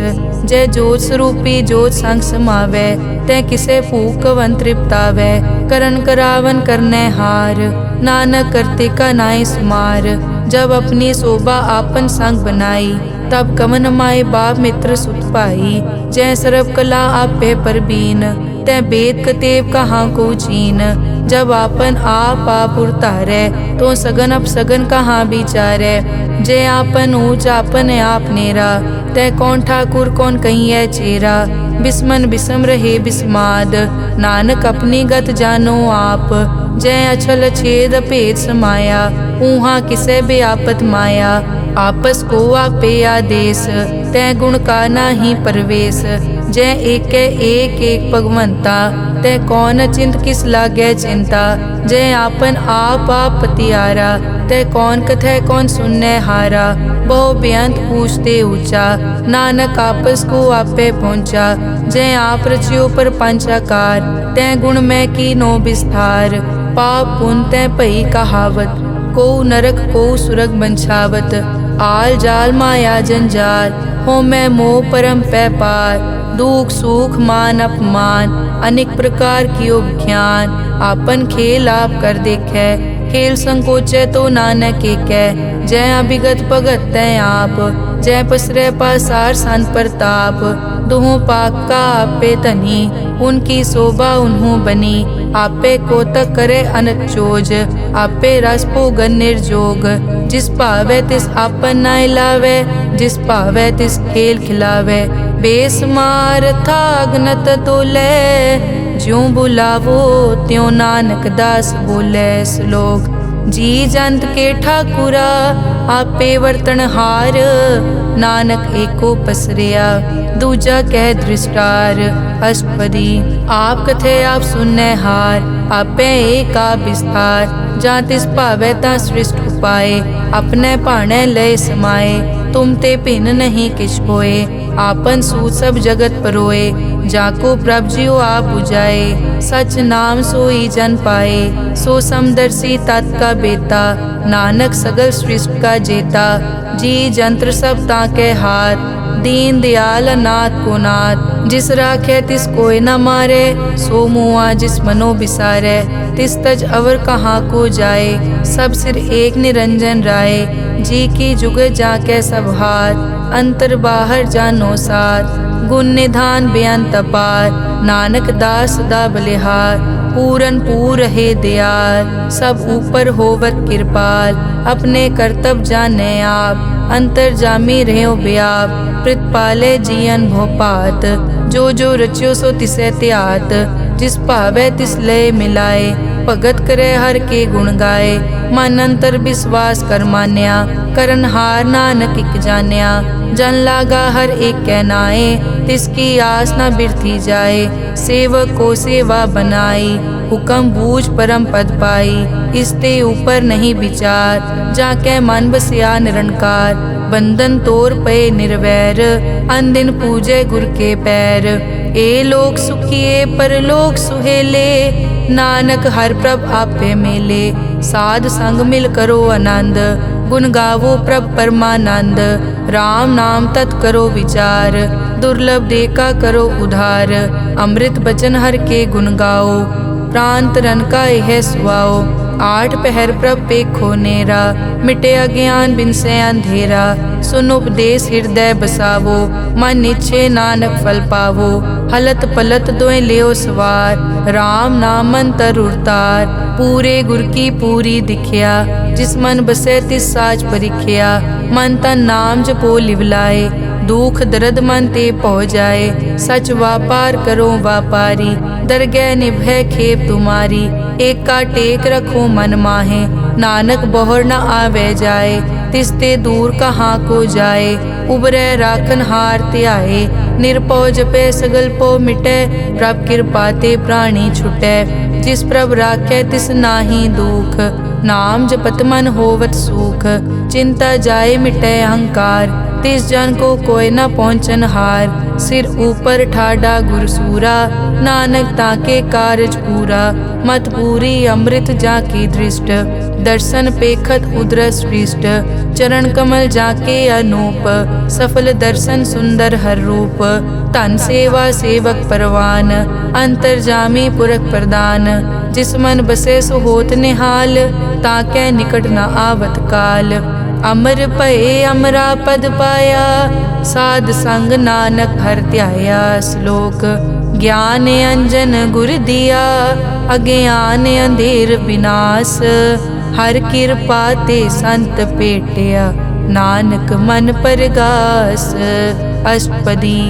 जय जोत स्वरूपी जोत संग समावै, तै किसे भूख कवन तृप्तावै। करन करावन करने हार, नानक करते का नाई सुमार। जब अपनी शोभा आपन संग बनाई, तब कवन माए बाप मित्र सुत पाई। जय सर्व कला आपे परबीन, तै वेद कतेव कहाँ को चीन। जब आपन आप उतारै, तो सगन अपसगन कहाँ विचारै। जय आपन ऊंच आपन आप नेरा, तै कौन ठाकुर कौन कहिए चेरा। बिस्मन बिसम रहे बिस्माद, नानक अपनी गत जानो आप। जय अछल छेद भेद समाया, ऊहा किसे बेआपत माया। आपस को आपे आदेश, तै गुण का नाही परवेश। जय एक भगवंता, तै कौन चिंत किस लागे चिंता। जय आपन आप पतियारा, तै कौन कथै कौन सुनने हारा। बहु बेअंत पूछते ऊंचा, नानक आपस को आपे पहुँचा। जय आप रचियो पर पंचाकार, तै गुण में की नो विस्तार। पाप पुन तै भई कहावत, को नरक को सुरग बंछावत। आल जाल माया जंजाल, हो मैं मोह परम पै पार। दुख सुख मान अपमान, अनेक प्रकार कियो विख्यान। आपन खेल आप कर देखे, खेल संकोचे तो नानक एकै। जय अभिगत भगत तै आप, जय पसरे पासार सन प्रताप। दुहों पाक का आपे तनी, उनकी शोभा उन्हों बनी। आपे कोतक करे अनत चोज, आपे रस भोगन निर्जोग। जिस भावे तिस आपन नाय लावे, जिस भावे तिस खेल खिलावे। बेसमार था अगनत तोले, ज्यों बुलावो त्यों नानक दास बोले। श्लोक जी जंत के ठाकुरा, आपे वर्तन हार। नानक एको पसरिया, दूजा कह दृष्टार। अष्टपदी आप कथे आप सुनने हार, आपे एक आप विस्तार। जा तिस भावे ता सृष्ट उपाय, अपने भाणे लय समाए। तुम ते भिन्न नहीं किछ होए, आपन सूत सब जगत परोए। जाको प्रभ जियो आप बुझाए, सच नाम सोई जन पाए। सो समदर्शी तत् का बेता, नानक सगल सृष्टि का जेता। जी जंत्र सब ताके हाथ, दीन दयाल अनाथ को नाथ। जिस राखे तिस कोई न मारे, सो मुआ जिस मनो बिसारे। तिस तज अवर कहाँ को जाए, सब सिर एक निरंजन राय। जी की जुग जाके सब हाथ, अंतर बाहर जानो साथ। गुण निधान बेअंत अपार, नानक दास सदा बलिहार। पूरन पूर है दयाल, सब ऊपर होवत कृपाल। अपने करतब जाने आप, अंतर जामी रहो व्याप। प्रतिपाले जियन भोपात, जो जो रचियो सो तिसे त्यात। जिस भावे तिस लय मिलाए, भगत करे हर के गुण गाए। मन अंतर विश्वास कर मान्या, करन हार नानक इक जान्या। जन लागा हर एक कै नाए, तिसकी आस न बिरथी जाए। सेवक को सेवा बनाई, हुक्म बूझ परम पद पाई। इसते ऊपर नहीं विचार, जाके मन बसिया निरंकार। बंधन तोर पे निर्वैर, अन दिन पूजे गुर के पैर। ए लोक सुखिए परलोक सुहेले, नानक हर प्रभ आपे मेले। साध संग मिल करो आनंद, गुण गावो प्रभ परमानंद। राम नाम तत् करो विचार, दुर्लभ देखा करो उधार। अमृत बचन हर के गुण गाओ, प्राण तरन का यह सुआओ। आठ पहर प्रभ पेखो नेरा, मिटे अज्ञान बिन से अंधेरा। सुन उपदेश हृदय बसावो, मन इच्छे नानक फल पावो। हलत पलत दोए लियो सवार, राम नाम मन तरुरतार। पूरे गुर की पूरी दिखिया, जिस मन बसे तिस साच परिख्या। मन तन नाम जपो लिवलाए, दुख दर्द मन ते पौ जाए। सच व्यापार करो व्यापारी, दरगह निभय खेप तुम्हारी। एक का टेक रखो मन माहे, नानक बहुर न आवे जाए। तिसते दूर कहाँ को जाए, उबरे राखन हार त्याए। निरपौ जपे सगल पो मिटे, प्रभ कृपा ते प्राणी छुटे। जिस प्रभ राखे तिस नाहि दुख, नाम जपत मन होवत सुख। चिंता जाए मिटे अहंकार, तिस जन को कोई न पहुँचन हार। सिर ऊपर ठाडा गुरसूरा, नानक ताके कारज पूरा। मत पूरी अमृत जाकी दृष्ट, दर्शन पेखत उदरस पृष्ठ। चरण कमल जाके अनूप, सफल दर्शन सुंदर हर रूप। धन सेवा सेवक परवान, अंतर्जामी पुरख प्रदान। जिस मन बसे सो होत निहाल, ताके निकट न आवत काल। अमर भये अमरा पद पाया, साध संग नानक हर ध्याया। श्लोक ज्ञान अंजन गुर दिया, अज्ञान अंधेर विनाश। हर कृपा ते संत पेटिया, नानक मन परगास। अष्टपदी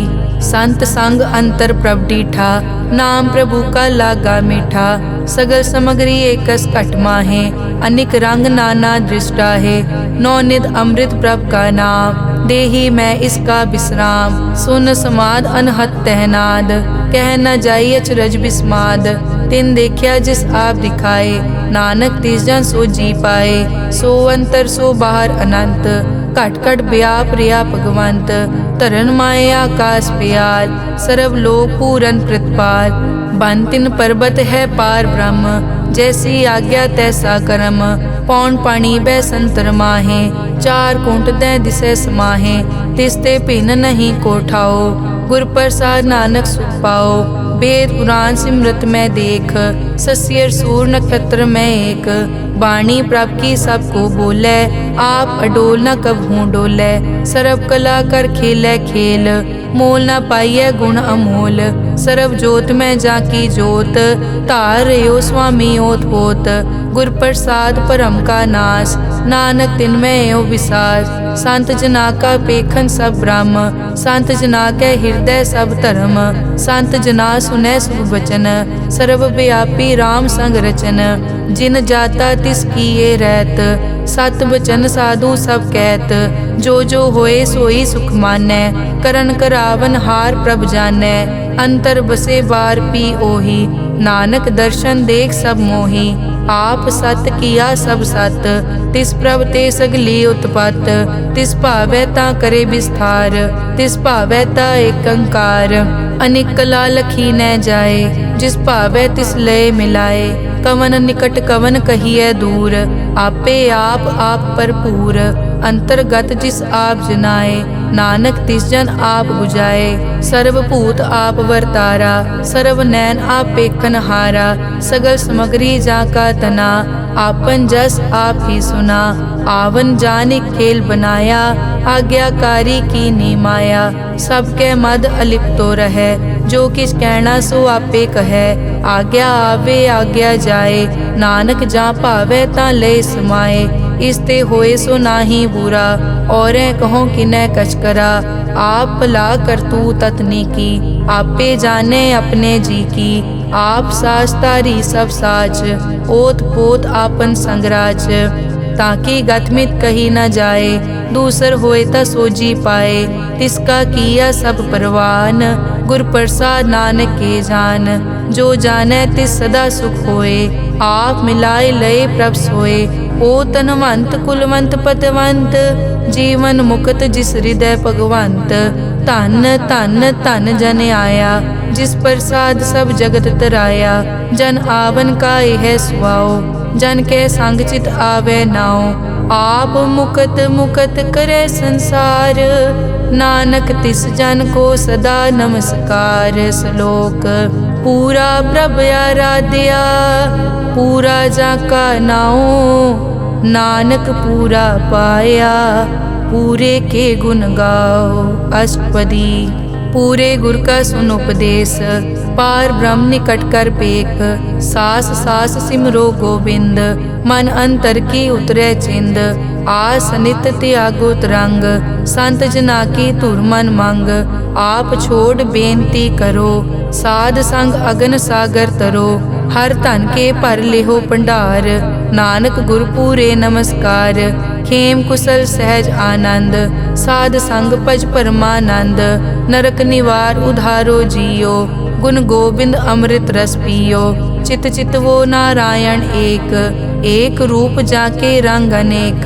संत संग अंतर प्रभ डीठा, नाम प्रभु का लागा मीठा। सगल समग्री एकस घट माहे, अनिक रंग नाना दृष्टा है। नौनिध अमृत प्रभ का नाम, देही मैं इसका विश्राम। सुन समाद अनहत तहनाद, कह न जाई अचरज बिस्माद। तिन देखिया जिस आप दिखाए, नानक तिस जन सो जी पाए। सो अंतर सो बाहर अनंत, घट घट व्याप रिया भगवंत। तरन माए आकाश प्याल, सर्व लोक पूरन प्रतिपाल। बन तिन पर्वत है पार ब्रह्म, जैसी आज्ञा तैसा कर्म। पौन पानी बै संतर माहे, चार कुंट दै दिसे समाहे। तिसते भिन्न नहीं कोठाओ, गुर प्रसाद नानक सुख पाओ। वेद पुराण सिमरत में देख, सस्यर सूर नक्षत्र में एक। वाणी प्रभ की सबको बोले, आप अडोल न कबहू डोले। सर्व कला कर खेले खेल, मोल न पाइये गुण अमोल। सर्व जोत में जाकी जोत, तारयो स्वामी ओत पोत। गुर प्रसाद परम का नाश, नानक तिन में यो विसास। संत जना का पेखन सब ब्रह्म, संत जना के हृदय सब धर्म। संत जना सुने शुभ वचन, सर्व व्यापी राम संग रचन। जिन जाता तिस किए रहत, सत वचन साधु सब कहत। जो जो होए सोई सुख मानै, करन करावन हार प्रभ जानै। अंतर बसे बार पी ओही, नानक दर्शन देख सब मोही। आप सत किया सब सत, तिस प्रभ ते सगली उत्पत। तिस भावै ता करे विस्तार, तिस भावै ता एकंकार। अनेक कला लखी न जाए, जिस भावै तिस लय मिलाए। कवन निकट कवन कहिए दूर, आपे आप भरपूर। अंतर्गत जिस आप जनाए, नानक तिस जन आप बुझाए। सर्वभूत आप वर्तारा, सर्व नैन आप पेखन हारा। सगल समग्री जाका तना, आपन जस आप ही सुना। आवन जाने खेल बनाया, आज्ञाकारी की नी माया। सबके मद अलिप्तो रहे, जो किस कहना सो आपे कहे। आज्ञा आवे आज्ञा जाए, नानक जा भावे ता ले समाए। इसते होए सो नाही बुरा, औरे कहो किनै कछ करा। आप भला करतू ततनी की, आपे जाने अपने जी की। आप साच तारी सब साच, ओत पोत आपन संगराज। ताकि गतमित कही न जाए, दूसर होए ता सोजी पाए। तिसका किया सब परवान, गुर प्रसाद नानक के जान। जो जाने तिस सदा सुख होए, आप मिलाए लय प्रभ सोए। ओ तनवंत कुलवंत पतवंत, जीवन मुक्त जिस हृदय भगवंत। धन धन धन जन आया, जिस प्रसाद सब जगत तराया। जन आवन का यह सुआओ, जन के संग चित आवे नाओ। आप मुकत मुकत करे संसार, नानक तिस जन को सदा नमस्कार। श्लोक पूरा प्रभ आराध्या, पूरा जाका नाओ, नानक पूरा पाया, पूरे के गुण गाओ। अष्टपदी पूरे गुर का सुन उपदेश, पार ब्रह्म निकट कर पेख। सास सास सिमरो गोबिंद, मन अंतर की उतरे चिंद। आस नित त्यागो तरंग, संत जना की धुर मन मंग। आप छोड़ बेनती करो, साध संग अगन सागर तरो। हर धन के भर लेहो भंडार, नानक गुर पूरे नमस्कार। खेम कुशल सहज आनंद, साध संग भज परमानंद। नरक निवार उधारो जियो, गुण गोबिंद अमृत रस पियो। चित चित वो नारायण एक, एक रूप जाके रंग अनेक।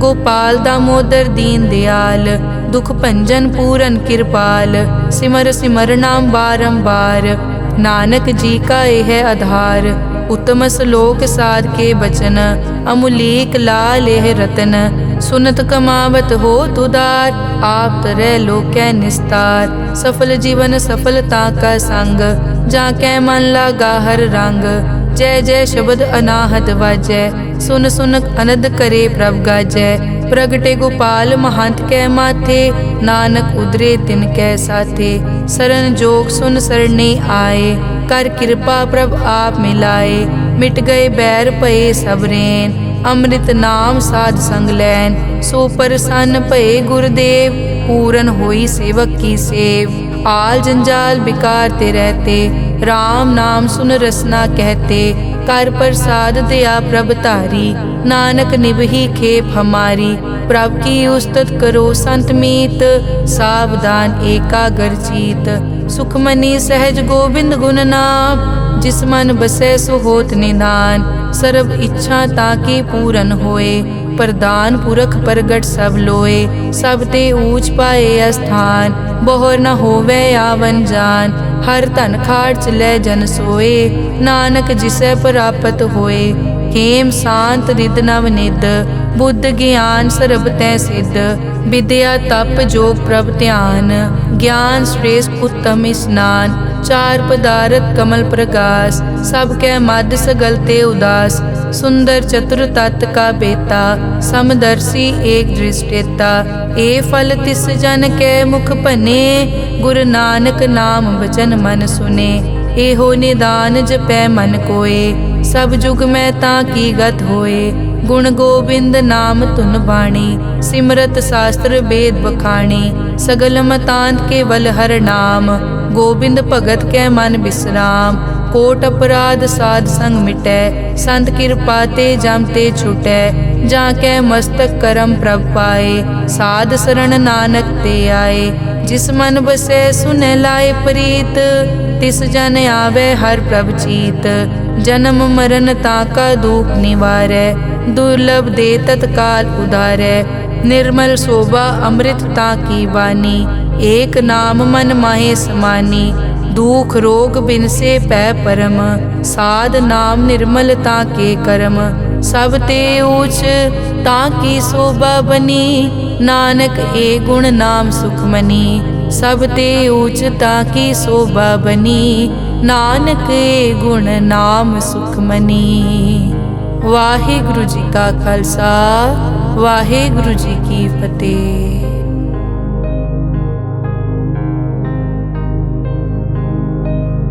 गोपाल दामोदर दीन दयाल, दुख भंजन पूरन कृपाल। सिमर सिमर नाम बारंबार, नानक जी का यह आधार। उत्तम श्लोक साध के बचन, अमुलीक लाल यह रतन। सुनत कमावत हो तुदार, आप तरह लोकै निस्तार। सफल जीवन सफलता का संग, जाकै मन लागा हर रंग। जय जय शब्द अनाहत वाजै, सुन सुन अनद करे प्रभ गाजै। प्रगटे गोपाल महंत कै माथे, नानक उदरे तिन कै साथे। सरन जोग सुन सरने आए, कर कृपा प्रभ आप मिलाए। मिट गए बैर भये सब रैन, अमृत नाम साध संग लैन। सो प्रसन्न भये गुरुदेव, पूरन होई सेवक की सेव। आल जंजाल बिकार ते रहते, राम नाम सुन रसना कहते। कर प्रसाद दया प्रभ तारी, नानक निभही खेप हमारी। प्रभ की उस्तत करो संत मीत, सावधान एकाग्र चीत। सुखमनी सहज गोबिंद गुण नाम, जिस मन बसै सो होत निधान। सर्व इच्छा ताकि पूरन होए, प्रदान पुरख प्रगट सब लोए। सब ते ऊंच पाए स्थान, बोहर न होवे आवन जान। हर धन खाड़ चलै जन सोए, नानक जिसै प्राप्त होए। हेम शांत रिद नव निद, बुद्ध ज्ञान सर्ब तै सिद्ध। विद्या तप जोग प्रभ ध्यान, ज्ञान श्रेष्ठ उत्तम स्नान। चार पदारथ कमल प्रकाश, सब कै मद सगल ते उदास। सुंदर चतुर तत् का बेता, समदर्शी एक दृष्टेता। ए फल तिस जन कै मुख बने, गुरु नानक नाम बचन मन सुने। एहो निदान जपै मन कोय, सब जुग में ताकी गत होए। गुण गोबिंद नाम धुन बाणी, सिमरत शास्त्र वेद बखाणी। सगल मतांत केवल हर नाम, गोबिंद भगत कै मन विश्राम। कोट अपराध साध संग मिटै, संत कृपा ते जम ते छुटै। जाकै मस्तक करम प्रभ पाए, साध शरण नानक ते आए। जिस मन बसै सुनै लाए प्रीत, तिस जन आवे हर प्रभ चीत। जन्म मरण ताका दुख निवारै, दुर्लभ दे तत्काल उदारै। निर्मल शोभा अमृत ताकी वानी, एक नाम मन माहे समानी। दुख रोग बिन से पै परम, साध नाम निर्मल ताके करम। सब ते ऊच ताकी शोभा बनी, नानक ए गुण नाम सुखमनी। सब ते ऊच ताकी शोभा बनी, नानक ए गुण नाम सुखमनी। वाहिगुरु जी का खालसा, वाहिगुरु जी की फतेह।